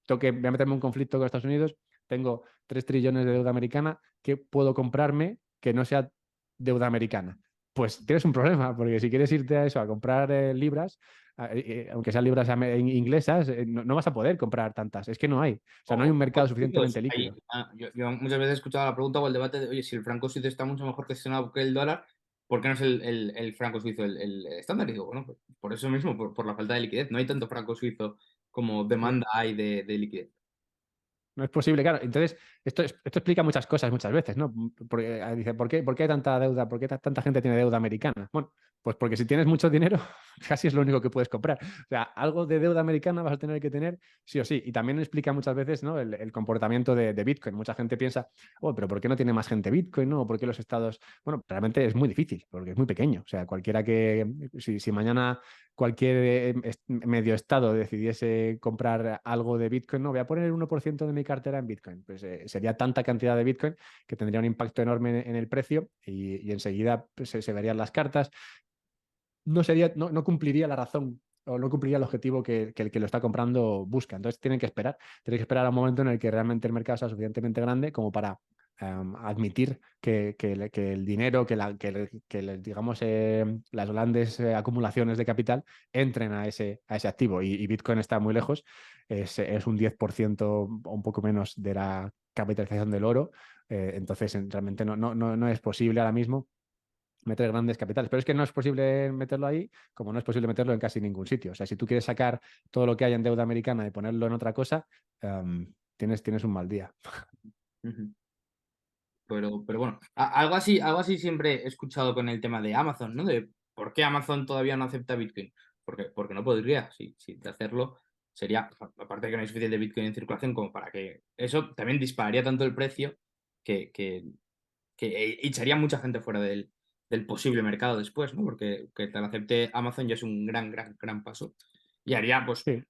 voy a meterme en un conflicto con Estados Unidos, tengo 3 trillones de deuda americana, ¿qué puedo comprarme que no sea deuda americana? Pues tienes un problema, porque si quieres irte a eso, a comprar libras, aunque sean libras inglesas, no vas a poder comprar tantas. Es que no hay. O sea, no hay un mercado suficientemente líquido. Yo muchas veces he escuchado la pregunta o el debate de, oye, si el franco suizo está mucho mejor gestionado que el dólar, ¿por qué no es el franco suizo el estándar? Y digo, bueno, pues por eso mismo, por la falta de liquidez. No hay tanto franco suizo como Sí. demanda hay de liquidez. No es posible, claro. Entonces, esto explica muchas cosas muchas veces, ¿no? Porque, dice, ¿por qué hay tanta deuda? ¿Por qué tanta gente tiene deuda americana? Bueno, pues porque si tienes mucho dinero, casi es lo único que puedes comprar. O sea, algo de deuda americana vas a tener que tener sí o sí. Y también explica muchas veces, ¿no? El comportamiento de Bitcoin. Mucha gente piensa, oh, pero ¿por qué no tiene más gente Bitcoin? ¿No? ¿Por qué los estados? Bueno, realmente es muy difícil, porque es muy pequeño. O sea, cualquiera si mañana cualquier medio estado decidiese comprar algo de Bitcoin, no, voy a poner el 1% de mi cartera en Bitcoin, pues sería tanta cantidad de Bitcoin que tendría un impacto enorme en el precio y enseguida pues, se verían las cartas. No cumpliría la razón o no cumpliría el objetivo que el que lo está comprando busca. Entonces tienen que esperar a un momento en el que realmente el mercado sea suficientemente grande como para admitir que el dinero, digamos, las grandes acumulaciones de capital entren a ese activo. Y Bitcoin está muy lejos, es un 10% o un poco menos de la capitalización del oro. Entonces, realmente no es posible ahora mismo meter grandes capitales. Pero es que no es posible meterlo ahí, como no es posible meterlo en casi ningún sitio. O sea, si tú quieres sacar todo lo que hay en deuda americana y ponerlo en otra cosa, tienes un mal día. Ujú. Pero bueno, algo así siempre he escuchado con el tema de Amazon, ¿no? De por qué Amazon todavía no acepta Bitcoin. Porque no podría, si de hacerlo, sería, aparte de que no hay suficiente Bitcoin en circulación como para que eso también dispararía tanto el precio que, que, que echaría mucha gente fuera del posible mercado después, ¿no? Porque que te lo acepte Amazon ya es un gran paso. Y haría, pues, Sí.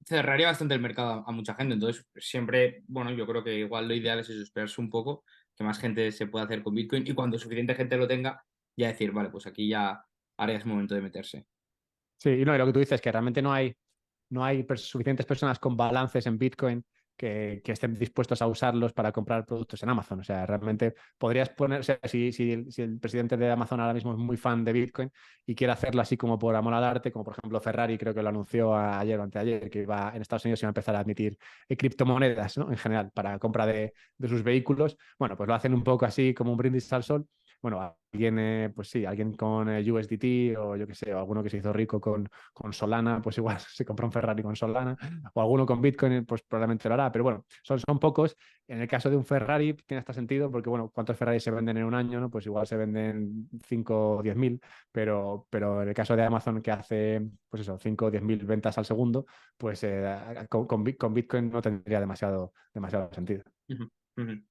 cerraría bastante el mercado a mucha gente. Entonces, siempre, bueno, yo creo que igual lo ideal es eso, esperarse un poco, que más gente se pueda hacer con Bitcoin y cuando suficiente gente lo tenga, ya decir, vale, pues aquí ya ahora ya es momento de meterse. Sí, y no, y lo que tú dices, que realmente no hay suficientes personas con balances en Bitcoin que estén dispuestos a usarlos para comprar productos en Amazon. O sea, realmente podrías poner, o sea, si el presidente de Amazon ahora mismo es muy fan de Bitcoin y quiere hacerlo así como por amor al arte, como por ejemplo Ferrari, creo que lo anunció ayer o anteayer, que en Estados Unidos iba a empezar a admitir criptomonedas, ¿no? En general, para compra de sus vehículos. Bueno, pues lo hacen un poco así como un brindis al sol. Bueno, alguien, pues sí, alguien con USDT o yo qué sé, o alguno que se hizo rico con Solana, pues igual se compra un Ferrari con Solana, o alguno con Bitcoin, pues probablemente lo hará, pero bueno, son pocos. En el caso de un Ferrari tiene hasta sentido, porque bueno, ¿cuántos Ferrari se venden en un año? ¿No? Pues igual se venden 5 o 10.000, pero en el caso de Amazon que hace, pues eso, 5 o 10.000 ventas al segundo, pues con Bitcoin no tendría demasiado sentido. Ujú, ujú.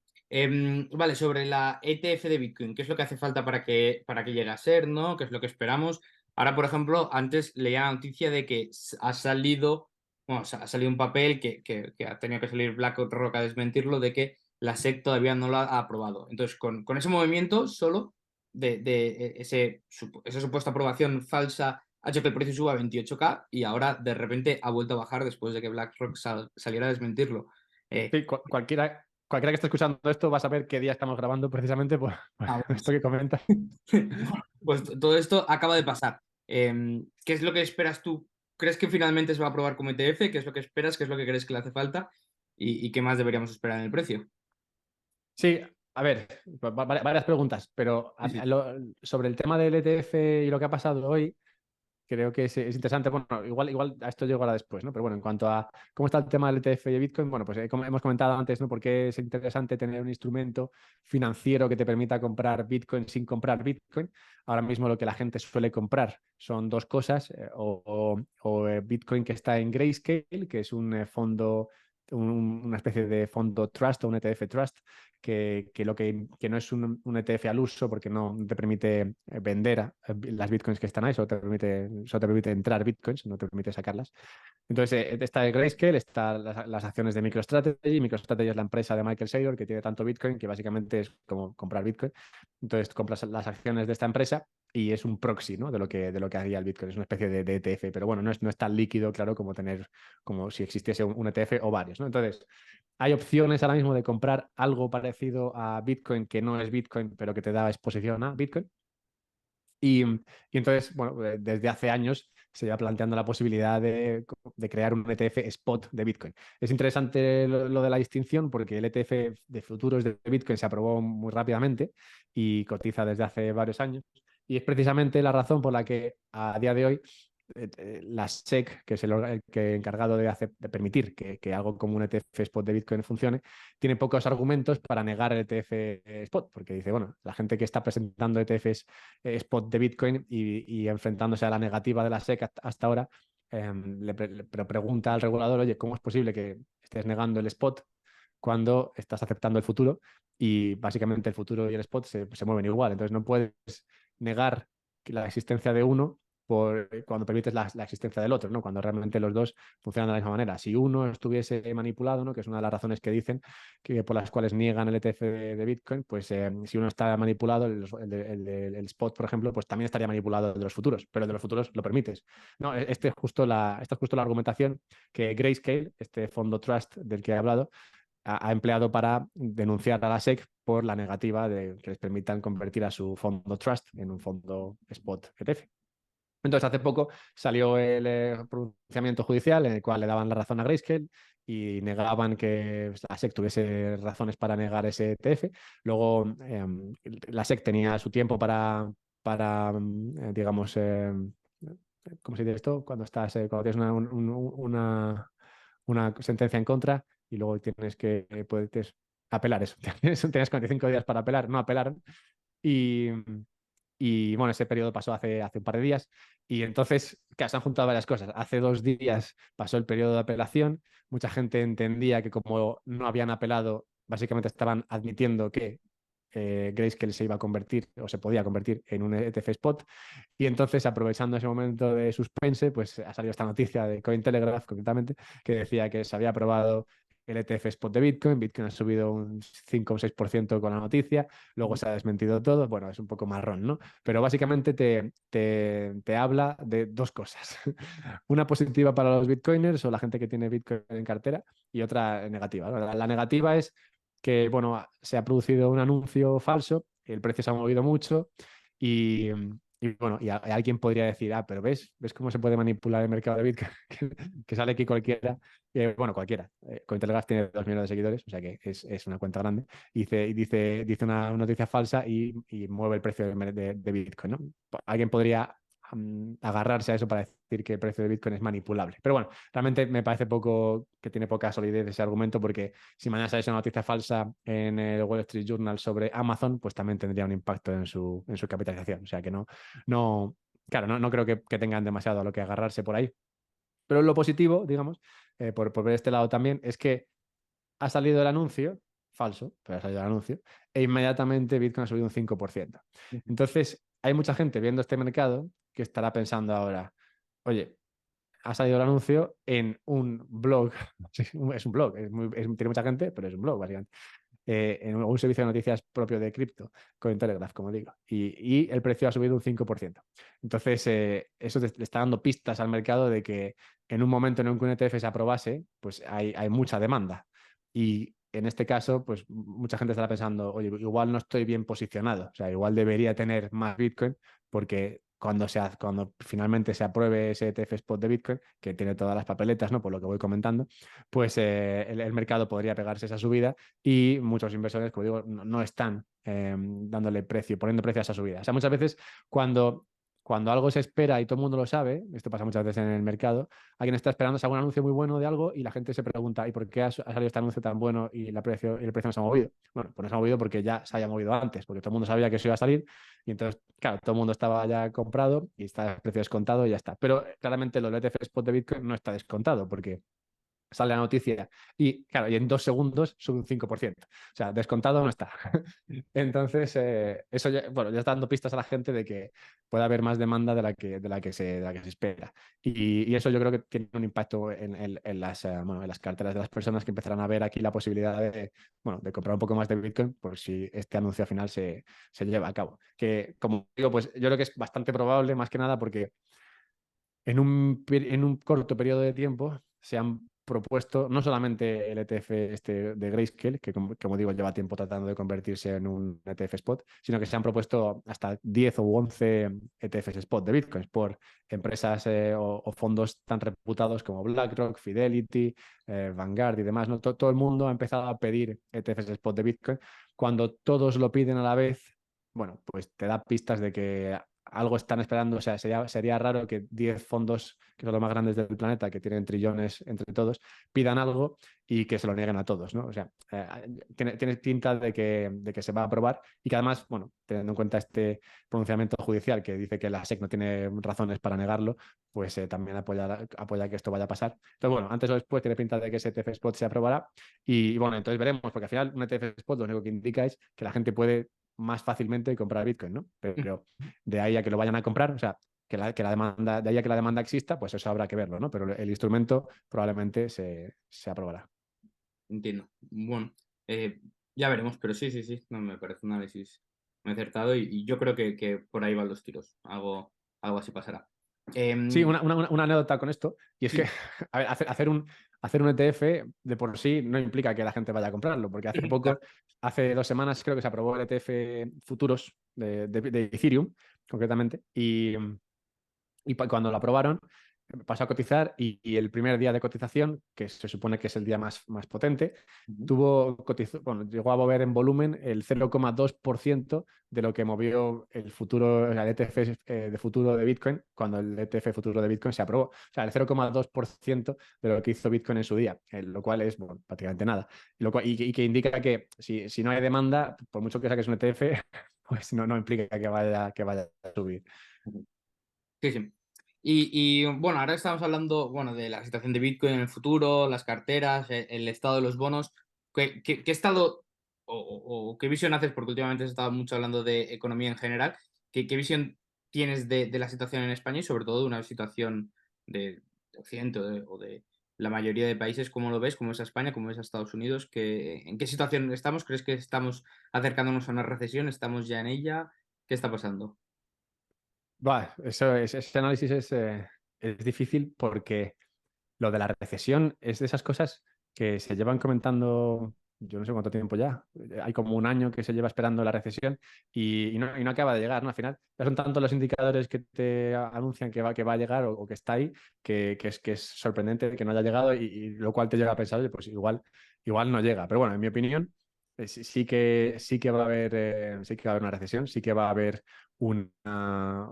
Vale, sobre la ETF de Bitcoin, ¿qué es lo que hace falta para que llegue a ser, ¿no? ¿Qué es lo que esperamos? Ahora, por ejemplo, antes leía la noticia de que ha salido, bueno, ha salido un papel que ha tenido que salir BlackRock a desmentirlo, de que la SEC todavía no lo ha aprobado. Entonces, con ese movimiento solo esa supuesta aprobación falsa ha hecho que el precio suba a 28K y ahora de repente ha vuelto a bajar después de que BlackRock saliera a desmentirlo. Eh, Sí, cualquiera que esté escuchando esto va a saber qué día estamos grabando precisamente por Ah, bueno, esto que comentas. bueno, pues todo esto acaba de pasar. ¿Qué es lo que esperas tú? ¿Crees que finalmente se va a aprobar como ETF? ¿Qué es lo que esperas? ¿Qué es lo que crees que le hace falta? ¿Y qué más deberíamos esperar en el precio? Sí, a ver, varias preguntas, pero Sí, sí. sobre el tema del ETF y lo que ha pasado hoy, creo que es interesante. Bueno, igual a esto llego ahora después, ¿no? Pero bueno, en cuanto a cómo está el tema del ETF y de Bitcoin, bueno, pues como hemos comentado antes, ¿no? ¿Por qué es interesante tener un instrumento financiero que te permita comprar Bitcoin sin comprar Bitcoin? Ahora mismo lo que la gente suele comprar son dos cosas, Bitcoin que está en Grayscale, que es un fondo, una especie de fondo trust o un ETF trust, que no es un ETF al uso porque no te permite vender las bitcoins que están ahí, solo te permite entrar bitcoins, no te permite sacarlas. Entonces, está el Grayscale, están las acciones de MicroStrategy. MicroStrategy es la empresa de Michael Saylor que tiene tanto Bitcoin que básicamente es como comprar Bitcoin. Entonces, compras las acciones de esta empresa y es un proxy, ¿no? de lo que haría el Bitcoin. Es una especie de ETF, pero bueno, no es tan líquido, claro, como si existiese un ETF o varios, ¿no? Entonces, hay opciones ahora mismo de comprar algo parecido a Bitcoin que no es Bitcoin, pero que te da exposición a Bitcoin. Y entonces, bueno, desde hace años se lleva planteando la posibilidad de crear un ETF spot de Bitcoin. Es interesante lo de la distinción porque el ETF de futuros de Bitcoin se aprobó muy rápidamente y cotiza desde hace varios años. Y es precisamente la razón por la que a día de hoy la SEC, que es el que encargado de permitir que algo como un ETF spot de Bitcoin funcione, tiene pocos argumentos para negar el ETF spot, porque dice, bueno, la gente que está presentando ETFs spot de Bitcoin y enfrentándose a la negativa de la SEC hasta ahora, le pregunta al regulador, oye, ¿cómo es posible que estés negando el spot cuando estás aceptando el futuro? Y básicamente el futuro y el spot se mueven igual. Entonces no puedes negar la existencia de uno cuando permites la existencia del otro, ¿no? Cuando realmente los dos funcionan de la misma manera. Si uno estuviese manipulado, ¿no? Que es una de las razones que dicen que por las cuales niegan el ETF de Bitcoin, pues si uno está manipulado, el spot, por ejemplo, pues también estaría manipulado de los futuros, pero de los futuros lo permites. No, esta es justo la argumentación que Grayscale, este fondo trust del que he hablado, ha empleado para denunciar a la SEC por la negativa de que les permitan convertir a su fondo trust en un fondo spot ETF. Entonces, hace poco salió el pronunciamiento judicial en el cual le daban la razón a Grayscale y negaban que la SEC tuviese razones para negar ese ETF. Luego, la SEC tenía su tiempo para digamos, ¿cómo se dice esto? Cuando tienes una sentencia en contra y luego puedes apelar eso. Tienes 45 días para apelar, no apelaron. Y, y bueno, ese periodo pasó hace un par de días y entonces se han juntado varias cosas. Hace 2 días pasó el periodo de apelación. Mucha gente entendía que como no habían apelado, básicamente estaban admitiendo que Grayscale se iba a convertir o se podía convertir en un ETF spot. Y entonces, aprovechando ese momento de suspense, pues ha salido esta noticia de Cointelegraph, concretamente, que decía que se había aprobado el ETF spot de Bitcoin. Bitcoin ha subido un 5 o 6% con la noticia, luego se ha desmentido todo. Bueno, es un poco marrón, ¿no? Pero básicamente te habla de dos cosas. Una positiva para los bitcoiners o la gente que tiene Bitcoin en cartera y otra negativa, ¿no? La negativa es que, bueno, se ha producido un anuncio falso, el precio se ha movido mucho y, bueno, alguien podría decir, pero ¿ves cómo se puede manipular el mercado de Bitcoin? Que sale aquí cualquiera, bueno, cualquiera. Cointelegraph tiene 2 millones de seguidores, o sea que es una cuenta grande, y dice una noticia falsa y mueve el precio de Bitcoin, ¿no? Alguien podría agarrarse a eso para decir que el precio de Bitcoin es manipulable. Pero bueno, realmente me parece que tiene poca solidez ese argumento, porque si mañana sale una noticia falsa en el Wall Street Journal sobre Amazon, pues también tendría un impacto en su capitalización. O sea que claro, no creo que tengan demasiado a lo que agarrarse por ahí. Pero lo positivo, digamos, por ver este lado también, es que ha salido el anuncio, falso, pero ha salido el anuncio, e inmediatamente Bitcoin ha subido un 5%. Entonces, hay mucha gente viendo este mercado que estará pensando ahora, oye, ha salido el anuncio en un blog, es un blog, tiene mucha gente, pero es un blog, básicamente, en un servicio de noticias propio de cripto, Cointelegraph, como digo, y el precio ha subido un 5%. Entonces, eso le está dando pistas al mercado de que en un momento en el que un ETF se aprobase, pues hay mucha demanda. Y en este caso, pues mucha gente estará pensando, oye, igual no estoy bien posicionado, o sea, igual debería tener más Bitcoin, porque cuando finalmente se apruebe ese ETF spot de Bitcoin, que tiene todas las papeletas, ¿no? Por lo que voy comentando, pues el mercado podría pegarse esa subida y muchos inversores, como digo, no están poniendo precio a esa subida. O sea, muchas veces cuando cuando algo se espera y todo el mundo lo sabe, esto pasa muchas veces en el mercado, alguien está esperando algún anuncio muy bueno de algo y la gente se pregunta, ¿y por qué ha salido este anuncio tan bueno y el precio no se ha movido? Bueno, pues no se ha movido porque ya se haya movido antes, porque todo el mundo sabía que eso iba a salir y entonces, claro, todo el mundo estaba ya comprado y está el precio descontado y ya está. Pero claramente lo del ETF Spot de Bitcoin no está descontado porque sale la noticia y, claro, y en 2 segundos sube un 5%. O sea, descontado no está. Entonces, eso ya, bueno, ya está dando pistas a la gente de que puede haber más demanda de la que se espera. Y eso yo creo que tiene un impacto en las carteras de las personas que empezarán a ver aquí la posibilidad de comprar un poco más de Bitcoin por si este anuncio al final se lleva a cabo. Que, como digo, pues yo creo que es bastante probable, más que nada, porque en un corto periodo de tiempo se han propuesto no solamente el ETF este de Grayscale, que como digo lleva tiempo tratando de convertirse en un ETF spot, sino que se han propuesto hasta 10 o 11 ETFs spot de Bitcoins por empresas o fondos tan reputados como BlackRock, Fidelity, Vanguard y demás, ¿no? Todo el mundo ha empezado a pedir ETFs spot de Bitcoin. Cuando todos lo piden a la vez, bueno, pues te da pistas de que algo están esperando. O sea, sería raro que 10 fondos, que son los más grandes del planeta, que tienen trillones entre todos, pidan algo y que se lo nieguen a todos, ¿no? O sea, tiene pinta de que se va a aprobar y que además, bueno, teniendo en cuenta este pronunciamiento judicial que dice que la SEC no tiene razones para negarlo, pues también apoya que esto vaya a pasar. Entonces, bueno, antes o después tiene pinta de que ese ETF Spot se aprobará y bueno, entonces veremos, porque al final un ETF Spot lo único que indica es que la gente puede más fácilmente comprar Bitcoin, ¿no? Pero de ahí a que lo vayan a comprar, o sea, que la demanda, de ahí a que la demanda exista, pues eso habrá que verlo, ¿no? Pero el instrumento probablemente se aprobará. Entiendo. Bueno, eh, ya veremos, pero sí, sí, sí, no, me parece un análisis muy acertado y yo creo que por ahí van los tiros. Algo así pasará. Sí, Em, una anécdota con esto, y es que sí, a ver, hacer un ETF de por sí no implica que la gente vaya a comprarlo, porque hace 2 semanas creo que se aprobó el ETF futuros de Ethereum, concretamente, y cuando lo aprobaron, pasó a cotizar y el primer día de cotización, que se supone que es el día más potente, ujú, llegó a mover en volumen el 0,2% de lo que movió el futuro, o sea, el ETF de futuro de Bitcoin, cuando el ETF futuro de Bitcoin se aprobó. O sea, el 0,2% de lo que hizo Bitcoin en su día, lo cual es, bueno, prácticamente nada. Y que indica que si no hay demanda, por mucho que saques un ETF, pues no implica que vaya a subir. ujú. Sí, sí. Y bueno, ahora estamos hablando, bueno, de la situación de Bitcoin en el futuro, las carteras, el estado de los bonos. ¿Qué estado o qué visión haces? Porque últimamente has estado mucho hablando de economía en general. ¿Qué visión tienes de la situación en España y sobre todo de una situación de Occidente o de la mayoría de países? ¿Cómo lo ves? ¿Cómo es a España? ¿Cómo ves a Estados Unidos? ¿En qué situación estamos? ¿Crees que estamos acercándonos a una recesión? ¿Estamos ya en ella? ¿Qué está pasando? Ese análisis es difícil porque lo de la recesión es de esas cosas que se llevan comentando, yo no sé cuánto tiempo ya. Hay como un año que se lleva esperando la recesión y no acaba de llegar, ¿no? Al final, ya son tantos los indicadores que te anuncian que va a llegar o que está ahí, que es sorprendente que no haya llegado y lo cual te llega a pensar, oye, pues igual no llega. Pero bueno, en mi opinión, sí que va a haber, una recesión, sí que va a haber una,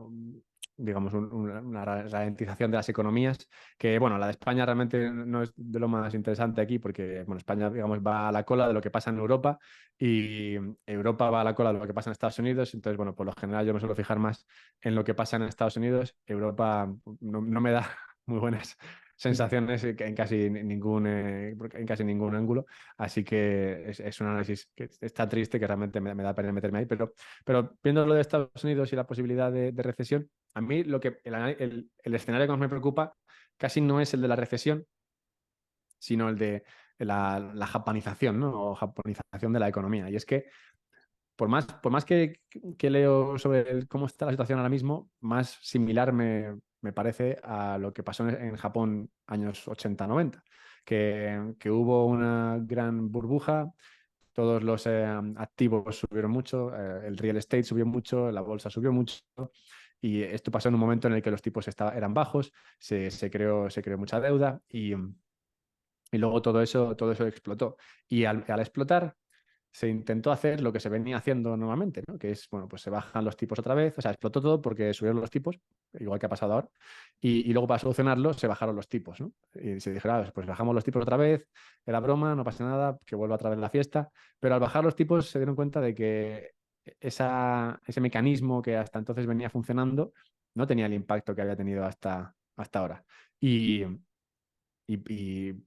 digamos, una ralentización de las economías, que bueno, la de España realmente no es de lo más interesante aquí, porque bueno, España, digamos, va a la cola de lo que pasa en Europa y Europa va a la cola de lo que pasa en Estados Unidos. Entonces, bueno, por lo general yo me suelo fijar más en lo que pasa en Estados Unidos. Europa no me da muy buenas sensaciones en casi ningún ángulo, así que es un análisis que está triste, que realmente me da pena meterme ahí, pero viendo lo de Estados Unidos y la posibilidad de recesión, a mí el escenario que más me preocupa casi no es el de la recesión, sino el de la japanización, ¿no? O japonización de la economía. Y es que por más que leo sobre cómo está la situación ahora mismo, más similar me parece a lo que pasó en Japón años 80-90, que hubo una gran burbuja, todos los activos subieron mucho, el real estate subió mucho, la bolsa subió mucho, y esto pasó en un momento en el que los tipos eran bajos, se creó mucha deuda y luego todo eso explotó. Y al explotar, se intentó hacer lo que se venía haciendo normalmente, ¿no? Que es, bueno, pues se bajan los tipos otra vez, o sea, explotó todo porque subieron los tipos, igual que ha pasado ahora, y luego para solucionarlo se bajaron los tipos, ¿no? Y se dijeron, pues bajamos los tipos otra vez, era broma, no pasa nada, que vuelva otra vez la fiesta, pero al bajar los tipos se dieron cuenta de que ese mecanismo que hasta entonces venía funcionando no tenía el impacto que había tenido hasta ahora. Y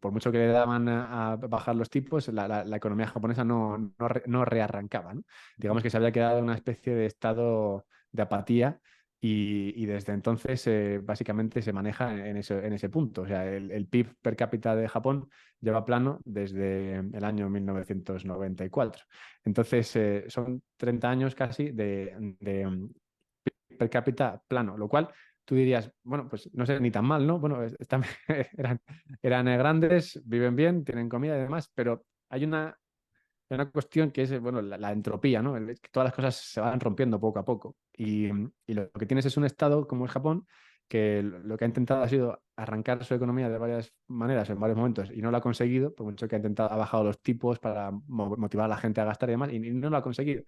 por mucho que le daban a bajar los tipos, la economía japonesa no rearrancaba, ¿no? Digamos que se había quedado en una especie de estado de apatía y desde entonces básicamente se maneja en ese punto. O sea, el PIB per cápita de Japón lleva plano desde el año 1994. Entonces son 30 años casi de per cápita plano, lo cual tú dirías, bueno, pues no sé, ni tan mal, ¿no? Bueno, eran, eran grandes, viven bien, tienen comida y demás, pero hay una cuestión que es, bueno, la entropía, ¿no? Que todas las cosas se van rompiendo poco a poco. Y lo que tienes es un estado como es Japón, que lo que ha intentado ha sido arrancar su economía de varias maneras, en varios momentos, y no lo ha conseguido, por mucho que ha intentado, ha bajado los tipos para motivar a la gente a gastar y demás, y no lo ha conseguido.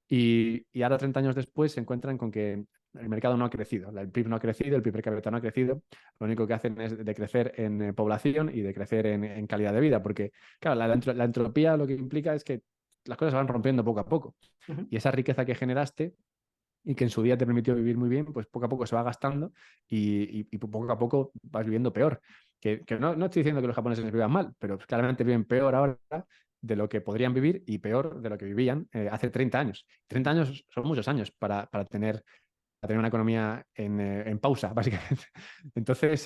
Y ahora, 30 años después, se encuentran con que el mercado no ha crecido, el PIB no ha crecido, el PIB per cápita no ha crecido, lo único que hacen es decrecer en población y decrecer en calidad de vida, porque, claro, la entropía lo que implica es que las cosas se van rompiendo poco a poco. Ujú, Y esa riqueza que generaste y que en su día te permitió vivir muy bien, pues poco a poco se va gastando y poco a poco vas viviendo peor. Que no estoy diciendo que los japoneses vivan mal, pero claramente viven peor ahora de lo que podrían vivir y peor de lo que vivían hace 30 años. 30 años son muchos años para tener una economía en pausa, básicamente. Entonces,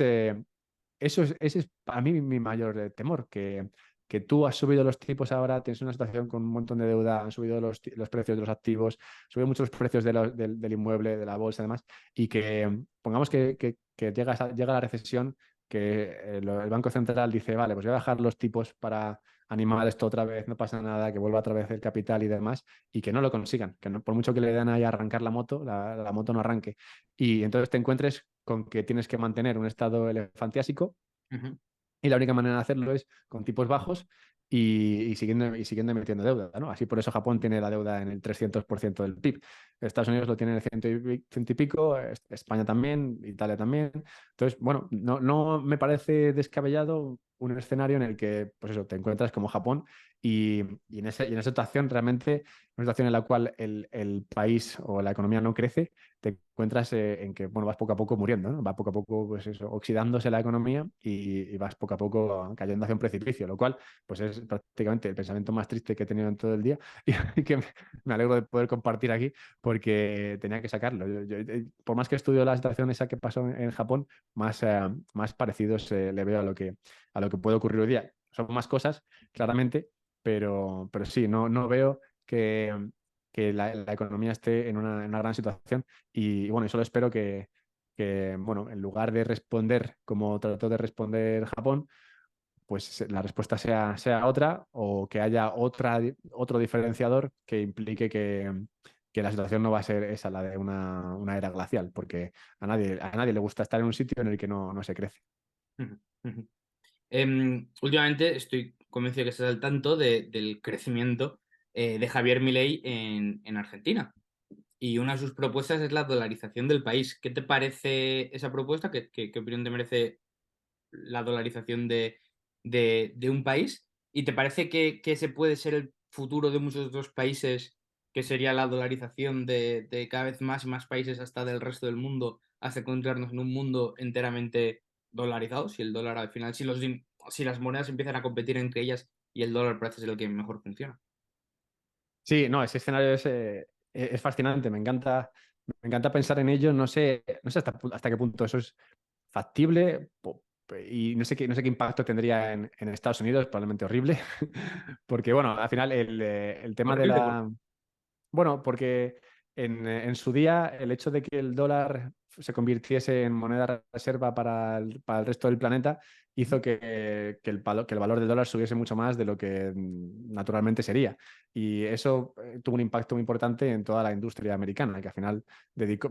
ese es para mí mi mayor temor, que tú has subido los tipos ahora, tienes una situación con un montón de deuda, han subido los precios de los activos, subido mucho los precios del inmueble, de la bolsa y demás, y que pongamos que llega la recesión, que el Banco Central dice, vale, pues voy a bajar los tipos para animar esto otra vez, no pasa nada, que vuelva otra vez el capital y demás, y que no lo consigan, que por mucho que le den ahí a arrancar la moto, la moto no arranque. Y entonces te encuentres con que tienes que mantener un estado elefantiásico ujú, y la única manera de hacerlo es con tipos bajos y siguiendo emitiendo deuda, ¿no? Así por eso Japón tiene la deuda en el 300% del PIB. Estados Unidos lo tiene en el ciento y pico, España también, Italia también. Entonces, bueno, no me parece descabellado un escenario en el que, pues eso, te encuentras como Japón y en esa situación realmente, una situación en la cual el país o la economía no crece, te encuentras en que, bueno, vas poco a poco muriendo, ¿no? Va poco a poco, pues eso, oxidándose la economía y vas poco a poco cayendo hacia un precipicio, lo cual, pues es prácticamente el pensamiento más triste que he tenido en todo el día y que me alegro de poder compartir aquí porque tenía que sacarlo. Por más que estudio la situación esa que pasó en Japón, más parecidos le veo a lo que puede ocurrir hoy día. Son más cosas, claramente, pero sí, no veo que la economía esté en una gran situación y bueno, y solo espero que, bueno, en lugar de responder como trató de responder Japón, pues la respuesta sea otra o que haya otro diferenciador que implique que la situación no va a ser esa, la de una era glacial, porque a nadie le gusta estar en un sitio en el que no se crece. ujú, ujú. Últimamente estoy convencido que estás al tanto del crecimiento de Javier Milei en Argentina. Y una de sus propuestas es la dolarización del país. ¿Qué te parece esa propuesta? ¿Qué opinión te merece la dolarización de un país? ¿Y te parece que ese puede ser el futuro de muchos otros países, que sería la dolarización de cada vez más y más países hasta del resto del mundo, hasta encontrarnos en un mundo enteramente dolarizado? Si el dólar al final, si las monedas empiezan a competir entre ellas y el dólar parece ser el que mejor funciona. Sí, no, ese escenario es fascinante, me encanta pensar en ello, no sé hasta qué punto eso es factible y no sé qué impacto tendría en Estados Unidos, probablemente horrible, porque bueno, al final el tema de Horrible, la... Bueno, porque en su día el hecho de que el dólar se convirtiese en moneda reserva para el resto del planeta hizo que el valor del dólar subiese mucho más de lo que naturalmente sería. Y eso tuvo un impacto muy importante en toda la industria americana, que al final dedicó,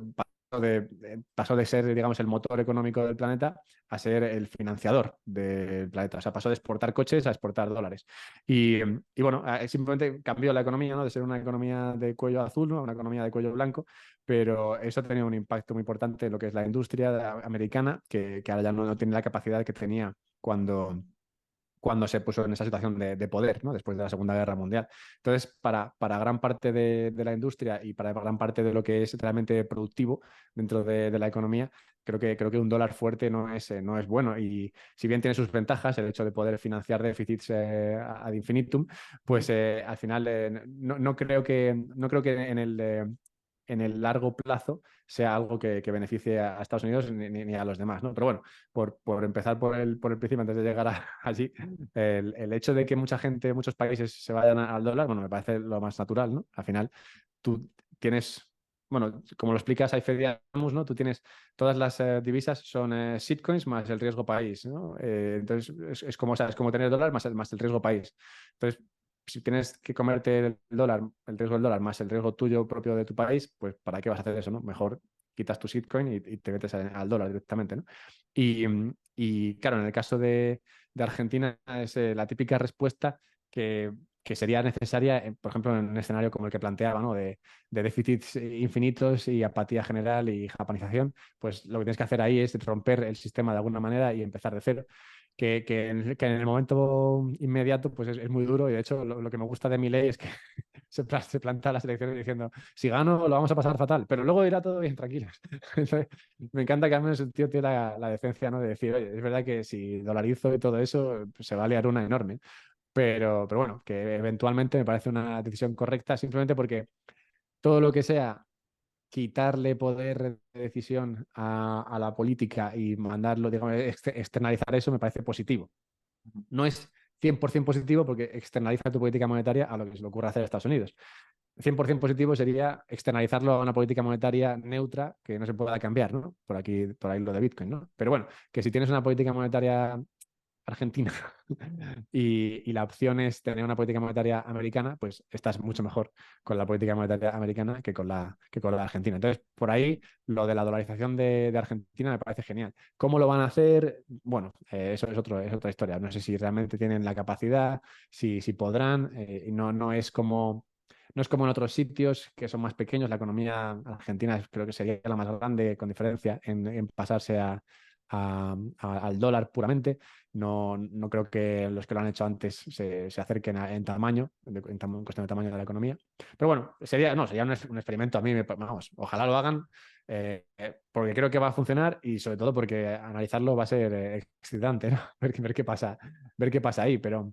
pasó de ser, digamos, el motor económico del planeta a ser el financiador del planeta. O sea, pasó de exportar coches a exportar dólares. Y bueno, simplemente cambió la economía, ¿no? De ser una economía de cuello azul, ¿no? A una economía de cuello blanco, pero eso ha tenido un impacto muy importante en lo que es la industria americana, que ahora ya no tiene la capacidad que tenía cuando se puso en esa situación de poder, ¿no? Después de la Segunda Guerra Mundial. Entonces, para gran parte de la industria y para gran parte de lo que es realmente productivo dentro de la economía, creo que un dólar fuerte no es bueno. Y si bien tiene sus ventajas, el hecho de poder financiar déficits ad infinitum, pues al final no creo que en el largo plazo sea algo que beneficie a Estados Unidos ni a los demás, ¿no? Pero bueno, por empezar por el principio, antes de llegar allí, el hecho de que mucha gente, muchos países se vayan al dólar, bueno, me parece lo más natural, ¿no? Al final, tú tienes, bueno, como lo explica Saifed Amus, ¿no? Tú tienes todas las divisas son shitcoins más el riesgo país, ¿no? Entonces, es como, o sea, es como tener dólar más el riesgo país. Entonces, si tienes que comerte el dólar, el riesgo del dólar más el riesgo tuyo propio de tu país, pues ¿para qué vas a hacer eso, no? Mejor quitas tu shitcoin y te metes al dólar directamente, ¿no? Y claro, en el caso de Argentina es la típica respuesta que sería necesaria, por ejemplo, en un escenario como el que planteaba, ¿no? De déficits infinitos y apatía general y japanización, pues lo que tienes que hacer ahí es romper el sistema de alguna manera y empezar de cero. Que en el momento inmediato pues es muy duro y de hecho lo que me gusta de mi ley es que se planta las elecciones diciendo si gano lo vamos a pasar fatal, pero luego irá todo bien, tranquilos. Entonces, me encanta que al menos el tío tiene la decencia, ¿no? De decir, oye, es verdad que si dolarizo y todo eso pues, se va a liar una enorme, pero bueno, que eventualmente me parece una decisión correcta simplemente porque todo lo que sea quitarle poder de decisión a la política y mandarlo, digamos, externalizar eso me parece positivo. No es 100% positivo porque externaliza tu política monetaria a lo que se le ocurre hacer a Estados Unidos. 100% positivo sería externalizarlo a una política monetaria neutra que no se pueda cambiar, ¿no? Por ahí lo de Bitcoin, ¿no? Pero bueno, que si tienes una política monetaria argentina y la opción es tener una política monetaria americana, pues estás mucho mejor con la política monetaria americana que con la argentina. Entonces, por ahí lo de la dolarización de Argentina me parece genial. ¿Cómo lo van a hacer? Bueno, eso es otra historia. No sé si realmente tienen la capacidad, si podrán. No es como... No es como en otros sitios que son más pequeños. La economía argentina creo que sería la más grande, con diferencia, en pasarse al dólar puramente. No creo que los que lo han hecho antes se acerquen en tamaño, en cuestión de tamaño de la economía. Pero bueno, sería un experimento. A mí, vamos, ojalá lo hagan, porque creo que va a funcionar y sobre todo porque analizarlo va a ser excitante, ¿no? Ver qué pasa ahí. Pero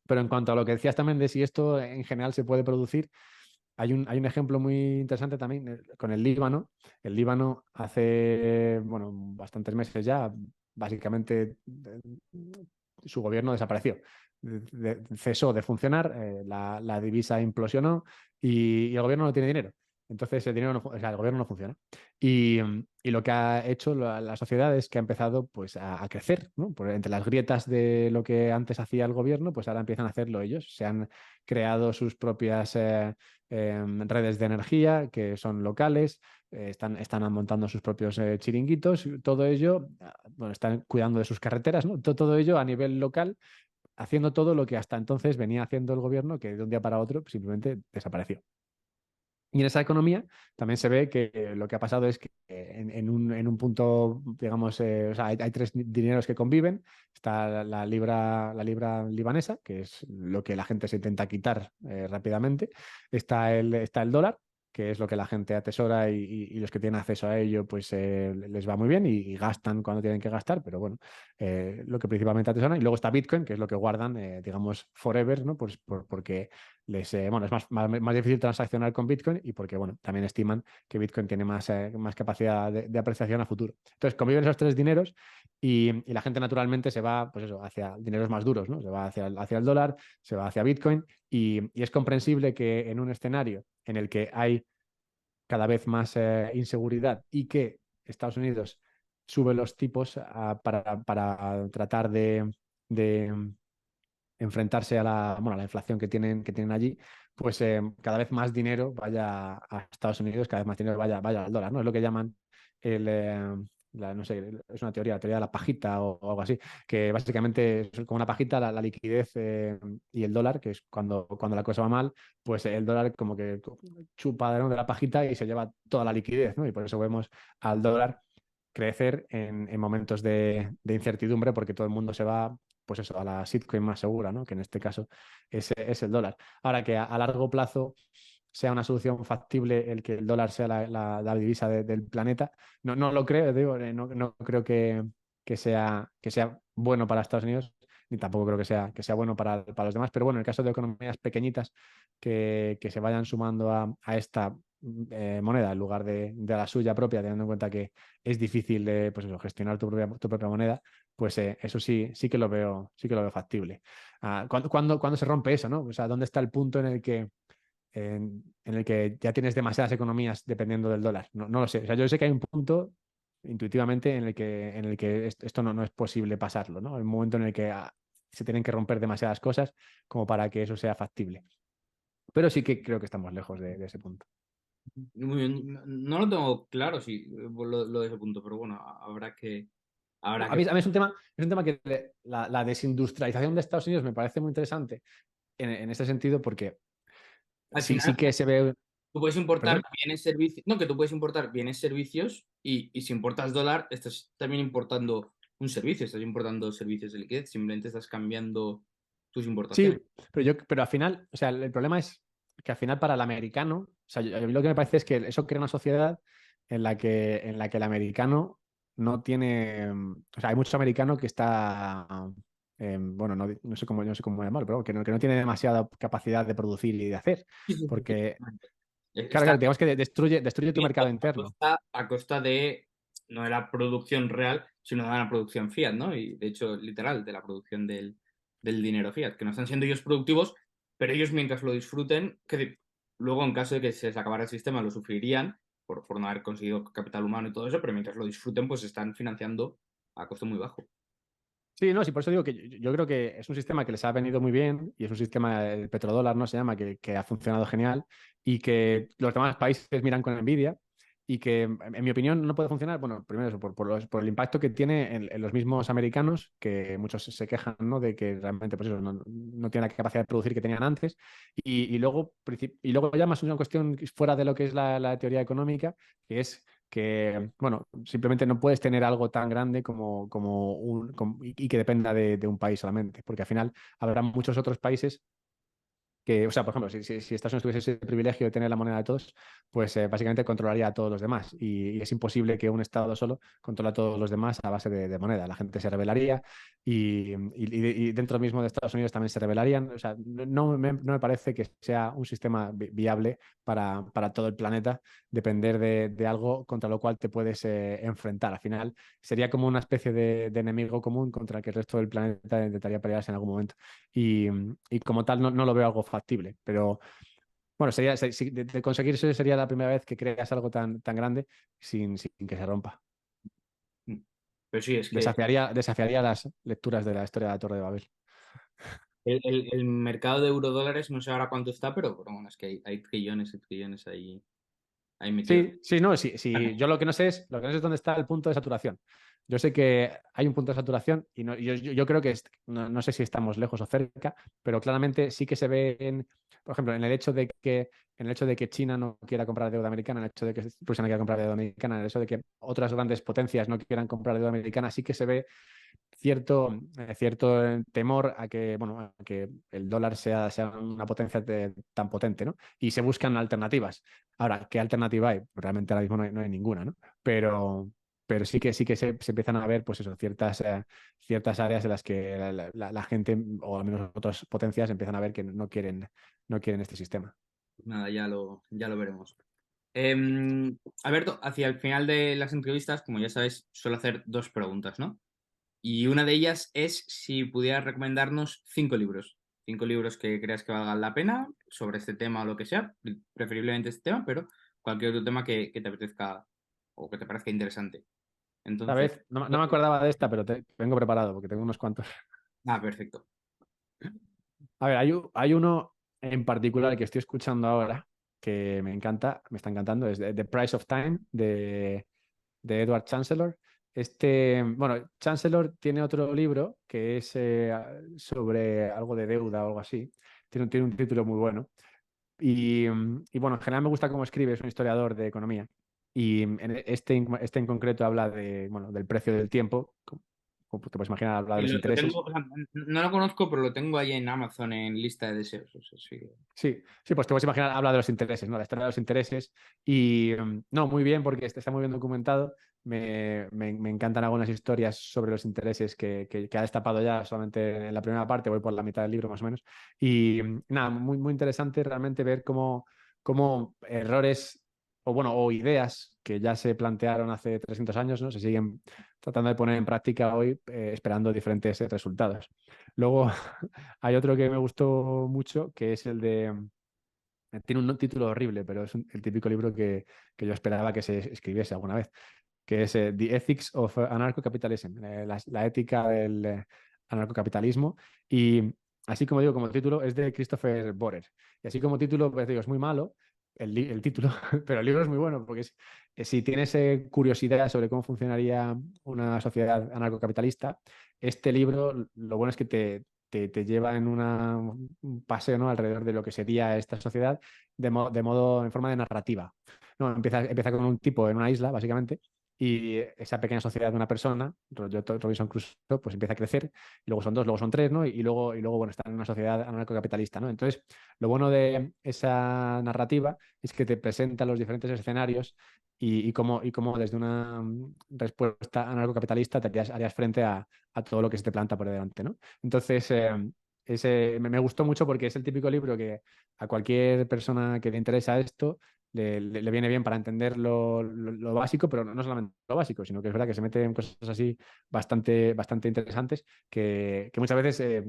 en cuanto a lo que decías también de si esto en general se puede producir, hay un ejemplo muy interesante también con el Líbano. El Líbano hace, bueno, bastantes meses ya, básicamente su gobierno desapareció. Cesó de funcionar, la divisa implosionó y el gobierno no tiene dinero. Entonces el dinero o sea, el gobierno no funciona. Y lo que ha hecho la sociedad es que ha empezado pues, a crecer, ¿no? Entre las grietas de lo que antes hacía el gobierno, pues ahora empiezan a hacerlo ellos. Se han creado sus propias redes de energía que son locales, están montando sus propios chiringuitos, todo ello, bueno, están cuidando de sus carreteras, ¿no? Todo ello a nivel local, haciendo todo lo que hasta entonces venía haciendo el gobierno, que de un día para otro simplemente desapareció. Y en esa economía también se ve que lo que ha pasado es que en un punto, digamos, o sea, hay tres dineros que conviven. Está la libra libanesa, que es lo que la gente se intenta quitar rápidamente. Está el dólar, que es lo que la gente atesora y los que tienen acceso a ello, pues les va muy bien y gastan cuando tienen que gastar, pero bueno, lo que principalmente atesoran. Y luego está Bitcoin, que es lo que guardan, digamos, forever, ¿no? Pues porque bueno, es más difícil transaccionar con Bitcoin y porque, bueno, también estiman que Bitcoin tiene más capacidad de apreciación a futuro. Entonces, conviven esos tres dineros y la gente naturalmente se va, pues eso, hacia dineros más duros, ¿no? Se va hacia el dólar, se va hacia Bitcoin y es comprensible que en un escenario en el que hay cada vez más inseguridad y que Estados Unidos sube los tipos para tratar de enfrentarse a la inflación que tienen allí, pues cada vez más dinero vaya a Estados Unidos, cada vez más dinero vaya al dólar, ¿no? Es lo que llaman el, no sé, es una teoría, la teoría de la pajita o algo así, que básicamente es como una pajita la liquidez y el dólar, que es cuando la cosa va mal, pues el dólar como que chupa, ¿no?, de la pajita y se lleva toda la liquidez, ¿no? Y por eso vemos al dólar crecer en momentos de incertidumbre porque todo el mundo se va, pues eso, a la shitcoin más segura, ¿no? Que en este caso es el dólar. Ahora que a largo plazo sea una solución factible el que el dólar sea la divisa del planeta, no lo creo, digo, no creo que sea bueno para Estados Unidos, ni tampoco creo que sea bueno para los demás, pero bueno, en el caso de economías pequeñitas que se vayan sumando a esta moneda en lugar de la suya propia, teniendo en cuenta que es difícil pues eso, gestionar tu propia moneda, pues eso sí que lo veo factible. ¿Cuándo se rompe eso, no? O sea, ¿dónde está el punto en el que ya tienes demasiadas economías dependiendo del dólar? No lo sé. O sea, yo sé que hay un punto intuitivamente en el que esto no es posible pasarlo, ¿no? Hay un momento en el que se tienen que romper demasiadas cosas como para que eso sea factible. Pero sí que creo que estamos lejos de ese punto. Muy bien, no lo tengo claro, sí, lo de ese punto, pero bueno, habrá A que... mí, a mí es un tema que la desindustrialización de Estados Unidos me parece muy interesante en este sentido porque Al sí final, que se ve. tú puedes importar ¿Perdón? bienes, servicios, no, que tú puedes importar bienes, servicios y si importas dólar, estás también importando un servicio, estás importando servicios de liquidez, simplemente estás cambiando tus importaciones. Sí, pero al final, o sea, el problema es que al final para el americano, o sea, a mí lo que me parece es que eso crea una sociedad en la que el americano no tiene, o sea, hay mucho americano que está, bueno, no sé cómo llamarlo, pero que no tiene demasiada capacidad de producir y de hacer, Sí, sí, porque, efectivamente. claro, Está claro, digamos que destruye tu mercado interno. a costa de, no de la producción real, sino de la producción fiat, ¿no? Y de hecho, literal, de la producción del dinero fiat, que no están siendo ellos productivos, pero ellos mientras lo disfruten, luego en caso de que se les acabara el sistema lo sufrirían por no haber conseguido capital humano y todo eso, pero mientras lo disfruten, pues están financiando a costo muy bajo. Sí, no, sí, por eso digo que yo creo que es un sistema que les ha venido muy bien y es un sistema, el petrodólar, ¿no? Se llama, que ha funcionado genial y que los demás países miran con envidia y que, en mi opinión, no puede funcionar, bueno, primero eso, por el impacto que tiene en los mismos americanos, que muchos se quejan, ¿no?, de que realmente, pues eso, no tienen la capacidad de producir que tenían antes y luego ya más una cuestión fuera de lo que es la teoría económica, que es que, bueno, simplemente no puedes tener algo tan grande y que dependa de un país solamente, porque al final habrá muchos otros países que, o sea, por ejemplo, si Estados Unidos tuviese ese privilegio de tener la moneda de todos, pues básicamente controlaría a todos los demás. Y es imposible que un Estado solo controle a todos los demás a base de moneda. La gente se rebelaría y dentro mismo de Estados Unidos también se rebelarían. O sea, no me parece que sea un sistema viable para todo el planeta depender de algo contra lo cual te puedes enfrentar. Al final sería como una especie de enemigo común contra el que el resto del planeta intentaría pelearse en algún momento y como tal no lo veo algo factible, pero bueno, de conseguirse sería la primera vez que creas algo tan grande sin que se rompa. Pero sí, es que Desafiaría las lecturas de la historia de la Torre de Babel. el mercado de eurodólares no sé ahora cuánto está, pero bueno, es que hay trillones y trillones ahí metidos. Sí, sí, no, sí, sí. Yo lo que no sé es dónde está el punto de saturación. Yo sé que hay un punto de saturación y yo creo que no sé si estamos lejos o cerca, pero claramente sí que se ve por ejemplo, en el hecho de que China no quiera comprar deuda americana, en el hecho de que Rusia no quiera comprar deuda americana, en el hecho de que otras grandes potencias no quieran comprar deuda americana, sí que se ve cierto temor a que, bueno, a que el dólar sea una potencia tan potente, ¿no? Y se buscan alternativas. Ahora, ¿qué alternativa hay? Realmente ahora mismo no hay ninguna, ¿no? Pero sí que se empiezan a ver, pues eso, ciertas áreas en las que la gente, o al menos otras potencias, empiezan a ver que no quieren este sistema. Pues nada, ya lo veremos. Alberto, hacia el final de las entrevistas, como ya sabes, suelo hacer dos preguntas, ¿no? Y una de ellas es si pudieras recomendarnos 5 libros. 5 libros que creas que valgan la pena sobre este tema o lo que sea, preferiblemente este tema, pero cualquier otro tema que te apetezca o que te parezca interesante. Esta Entonces, vez no me acordaba de esta, pero vengo preparado porque tengo unos cuantos. perfecto. A ver, hay uno en particular que estoy escuchando ahora que me encanta, me está encantando, es The Price of Time de Edward Chancellor. Bueno, Chancellor tiene otro libro que es sobre algo de deuda o algo así. Tiene un título muy bueno. Y bueno, en general me gusta cómo escribe, es un historiador de economía. Y este en concreto habla bueno, del precio del tiempo. Como te puedes imaginar, habla de los Lo tengo, intereses. o sea, no lo conozco, pero lo tengo ahí en Amazon en lista de deseos. O sea, sí. Sí, sí, pues te puedes imaginar, habla de los intereses, ¿no? La historia de los intereses. Y no, muy bien, porque está muy bien documentado. Me encantan algunas historias sobre los intereses que ha destapado ya solamente en la primera parte, voy por la mitad del libro más o menos. Y nada, muy interesante realmente ver cómo errores o bueno, o ideas que ya se plantearon hace 300 años, ¿no? Se siguen tratando de poner en práctica hoy, esperando diferentes resultados. Luego, hay otro que me gustó mucho, que es el de... Tiene un título horrible, pero es el típico libro que yo esperaba que se escribiese alguna vez, que es The Ethics of Anarcho-Capitalism, la ética del anarcocapitalismo. Y así como digo, como título, es de Christopher Borer. Y así como título, pues digo, es muy malo el título, pero el libro es muy bueno, porque si tienes curiosidad sobre cómo funcionaría una sociedad anarcocapitalista, este libro, lo bueno es que te lleva en un paseo, ¿no? Alrededor de lo que sería esta sociedad de modo, en forma de narrativa. No, empieza con un tipo en una isla, básicamente, y esa pequeña sociedad de una persona, Robinson Crusoe, pues empieza a crecer, y luego son dos, luego son tres, ¿no? Y luego, bueno, están en una sociedad anarcocapitalista, ¿no? Entonces, lo bueno de esa narrativa es que te presenta los diferentes escenarios y cómo desde una respuesta anarcocapitalista te harías frente a todo lo que se te planta por delante, ¿no? Entonces, me gustó mucho porque es el típico libro que a cualquier persona que le interesa esto le viene bien para entender lo básico, pero no solamente lo básico, sino que es verdad que se mete en cosas así bastante interesantes que muchas veces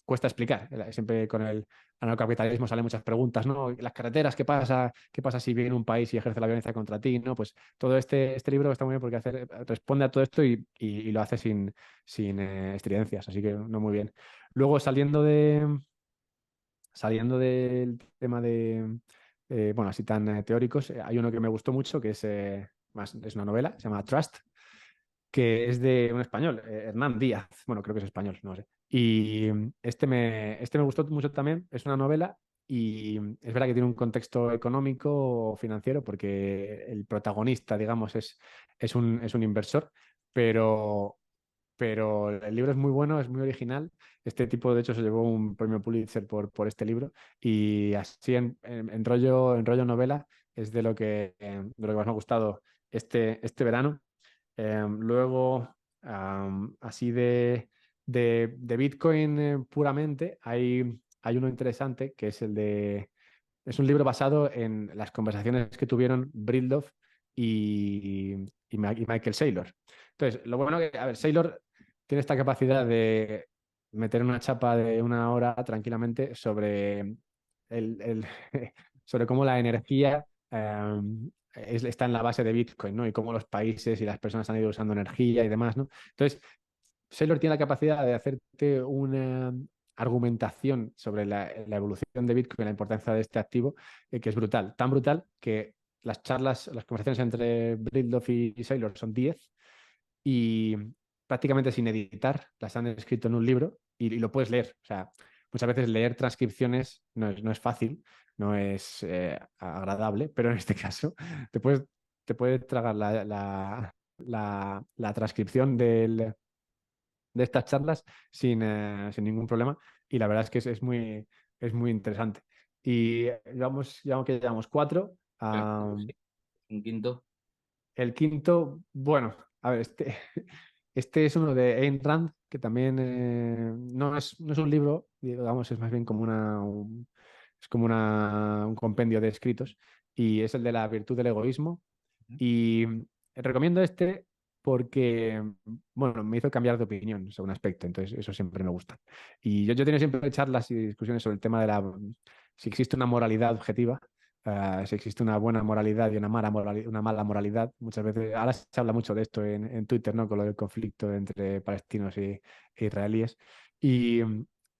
cuesta explicar. Siempre con el anarcocapitalismo salen muchas preguntas, ¿no? Las carreteras, ¿qué pasa si viene un país y ejerce la violencia contra ti? ¿No? Pues todo este libro está muy bien porque responde a todo esto y lo hace sin estridencias, así que no muy bien. Luego, saliendo del tema de, bueno, así tan teóricos, hay uno que me gustó mucho, que es una novela, se llama Trust, que es de un español, Hernán Díaz, bueno, creo que es español, no sé. Y este me gustó mucho también, es una novela y es verdad que tiene un contexto económico o financiero, porque el protagonista, digamos, es un inversor, pero pero el libro es muy bueno, es muy original. Este tipo, de hecho, se llevó un premio Pulitzer por este libro y así en rollo novela es de lo que más me ha gustado este verano. Luego, así de Bitcoin puramente, hay uno interesante que es el de... Es un libro basado en las conversaciones que tuvieron Breedlove y Michael Saylor. Entonces, lo bueno que, a ver, Saylor tiene esta capacidad de meter una chapa de una hora tranquilamente el- sobre cómo la energía está en la base de Bitcoin, ¿no? Y cómo los países y las personas han ido usando energía y demás, ¿no? Entonces, Saylor tiene la capacidad de hacerte una argumentación sobre la evolución de Bitcoin, la importancia de este activo, que es brutal. Tan brutal que las conversaciones entre Breedlove y Saylor son 10 y prácticamente sin editar, las han escrito en un libro y lo puedes leer. O sea, muchas veces leer transcripciones no es fácil, no es agradable, pero en este caso te puedes tragar la transcripción de estas charlas sin ningún problema y la verdad es que es muy interesante. Y llevamos cuatro. Claro, sí. Un quinto. El quinto, bueno, a ver, este es uno de Ayn Rand, que también no es un libro, digamos, es más bien como un compendio de escritos, y es el de la virtud del egoísmo. Y recomiendo este porque, bueno, me hizo cambiar de opinión sobre un aspecto, entonces eso siempre me gusta. Y yo tengo siempre charlas y discusiones sobre el tema si existe una moralidad objetiva, si existe una buena moralidad y una mala moralidad. Muchas veces, ahora se habla mucho de esto en Twitter, ¿no? Con lo del conflicto entre palestinos e israelíes. Y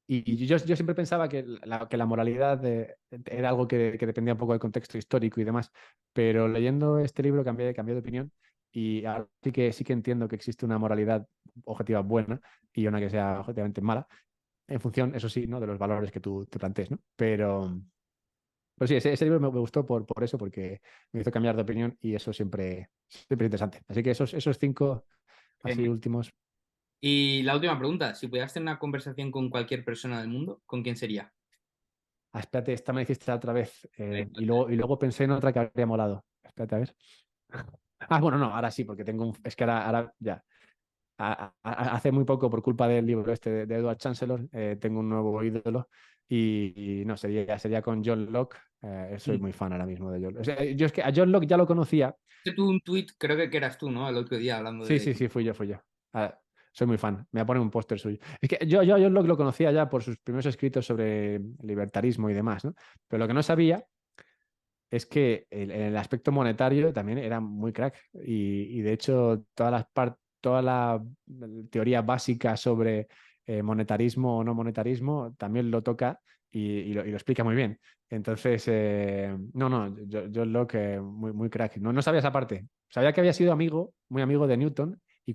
Y yo siempre pensaba que la moralidad era algo que dependía un poco del contexto histórico y demás, pero leyendo este libro cambié de opinión y ahora sí que entiendo que existe una moralidad objetiva buena y una que sea objetivamente mala, en función, eso sí, ¿no? de los valores que tú te plantees, ¿no? Pero sí, ese libro me gustó por eso, porque me hizo cambiar de opinión y eso siempre es interesante. Así que esos cinco así Genial. últimos. Y la última pregunta, si pudieras tener una conversación con cualquier persona del mundo, ¿con quién sería? Ah, espérate, esta me la hiciste la otra vez. Y luego pensé en otra que habría molado. Espérate, a ver. Ah, bueno, no, ahora sí, porque tengo un. Es que ahora ya. Hace muy poco, por culpa del libro este de Edward Chancellor, tengo un nuevo ídolo. Y no, sería con John Locke. Soy Mm. muy fan ahora mismo de John Locke. O sea, yo es que a John Locke ya lo conocía. Hice tú un tweet, creo que eras tú, ¿no? El otro día hablando Sí, de... sí, sí, fui yo. Ah, soy muy fan. Me voy a poner un póster suyo. Es que yo a John Locke lo conocía ya por sus primeros escritos sobre libertarismo y demás, ¿no? Pero lo que no sabía es que en el aspecto monetario también era muy crack y de hecho toda la teoría básica sobre monetarismo o no monetarismo también lo toca y lo explica muy bien. Entonces, no, yo lo que muy crack. No sabía esa parte. Sabía que había sido muy amigo de Newton y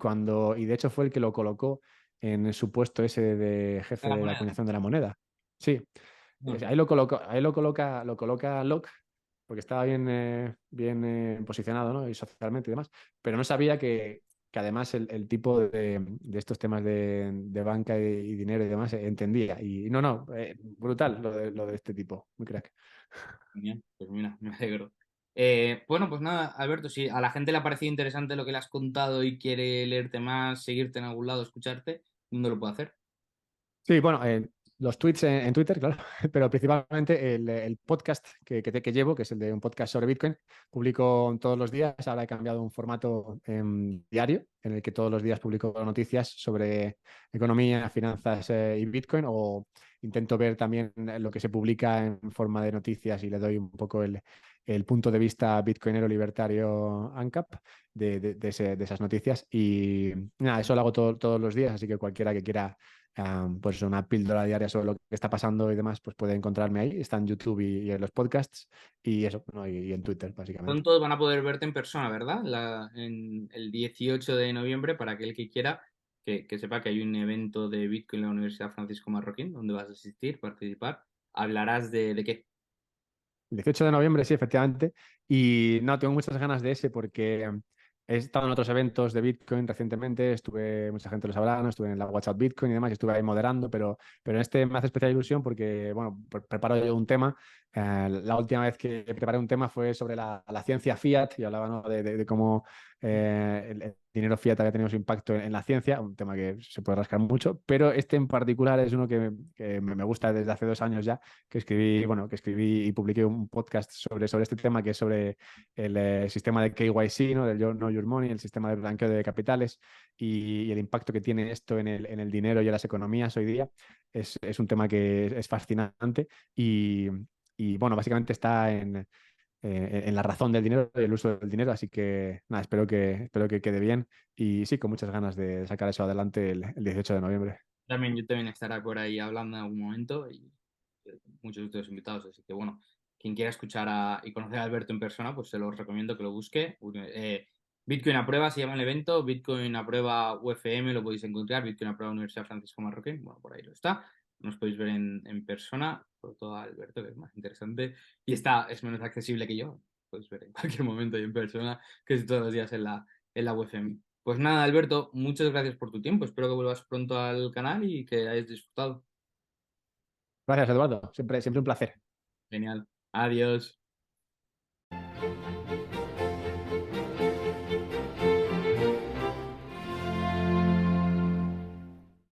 de hecho fue el que lo colocó en su puesto ese de jefe la de la moneda. acuñación de la moneda. Sí, No, ahí lo coloca Locke porque estaba bien posicionado, ¿no? Y socialmente y demás, pero no sabía que además el tipo de estos temas de banca y dinero y demás entendía. Y no, brutal lo de este tipo, muy crack. genial. Pues mira, me alegro. Bueno, pues nada, Alberto, si a la gente le ha parecido interesante lo que le has contado y quiere leerte más, seguirte en algún lado, escucharte, ¿dónde lo puede hacer? Sí, bueno, los tweets en Twitter, claro, pero principalmente el podcast que llevo, que es el de un podcast sobre Bitcoin, publico todos los días. Ahora he cambiado un formato diario, en el que todos los días publico noticias sobre economía, finanzas y Bitcoin, o intento ver también lo que se publica en forma de noticias y le doy un poco el punto de vista bitcoinero libertario ANCAP de esas noticias. Y nada, eso lo hago todos los días, así que cualquiera que quiera pues una píldora diaria sobre lo que está pasando y demás, pues puede encontrarme ahí. Está en YouTube y en los podcasts y eso, ¿no? Y en Twitter, básicamente. Pronto van a poder verte en persona, ¿verdad? En el 18 de noviembre, para aquel que quiera, que sepa que hay un evento de Bitcoin en la Universidad Francisco Marroquín, donde vas a asistir, participar. ¿Hablarás de qué? El 18 de noviembre, sí, efectivamente. Y no, tengo muchas ganas de ese porque he estado en otros eventos de Bitcoin recientemente, mucha gente lo sabrá, ¿no? Estuve en la WhatsApp Bitcoin y demás, y estuve ahí moderando, pero en este me hace especial ilusión porque, bueno, preparo yo un tema. La última vez que preparé un tema fue sobre la ciencia fiat y hablaba, ¿no? de cómo el dinero fiat había tenido su impacto en la ciencia, un tema que se puede rascar mucho, pero este en particular es uno que me gusta desde hace 2 años ya que escribí y publiqué un podcast sobre este tema, que es sobre el sistema de KYC, ¿no? Del Know Your Money, el sistema de blanqueo de capitales y el impacto que tiene esto en el dinero y en las economías hoy día. Es un tema que es fascinante y, bueno, básicamente está en la razón del dinero y el uso del dinero, así que nada, espero que quede bien y sí, con muchas ganas de sacar eso adelante el 18 de noviembre. También yo también estaré por ahí hablando en algún momento y muchos de ustedes invitados. Así que bueno, quien quiera escuchar y conocer a Alberto en persona, pues se lo recomiendo que lo busque. Bitcoin a prueba se llama el evento, Bitcoin a prueba UFM lo podéis encontrar, Bitcoin a prueba Universidad Francisco Marroquín, bueno, por ahí lo está. Nos podéis ver en persona, sobre todo a Alberto, que es más interesante y es menos accesible que yo. Podéis ver en cualquier momento y en persona, que es todos los días en la UFM. Pues nada, Alberto, muchas gracias por tu tiempo. Espero que vuelvas pronto al canal y que hayas disfrutado. Gracias, Eduardo. Siempre un placer. Genial. Adiós.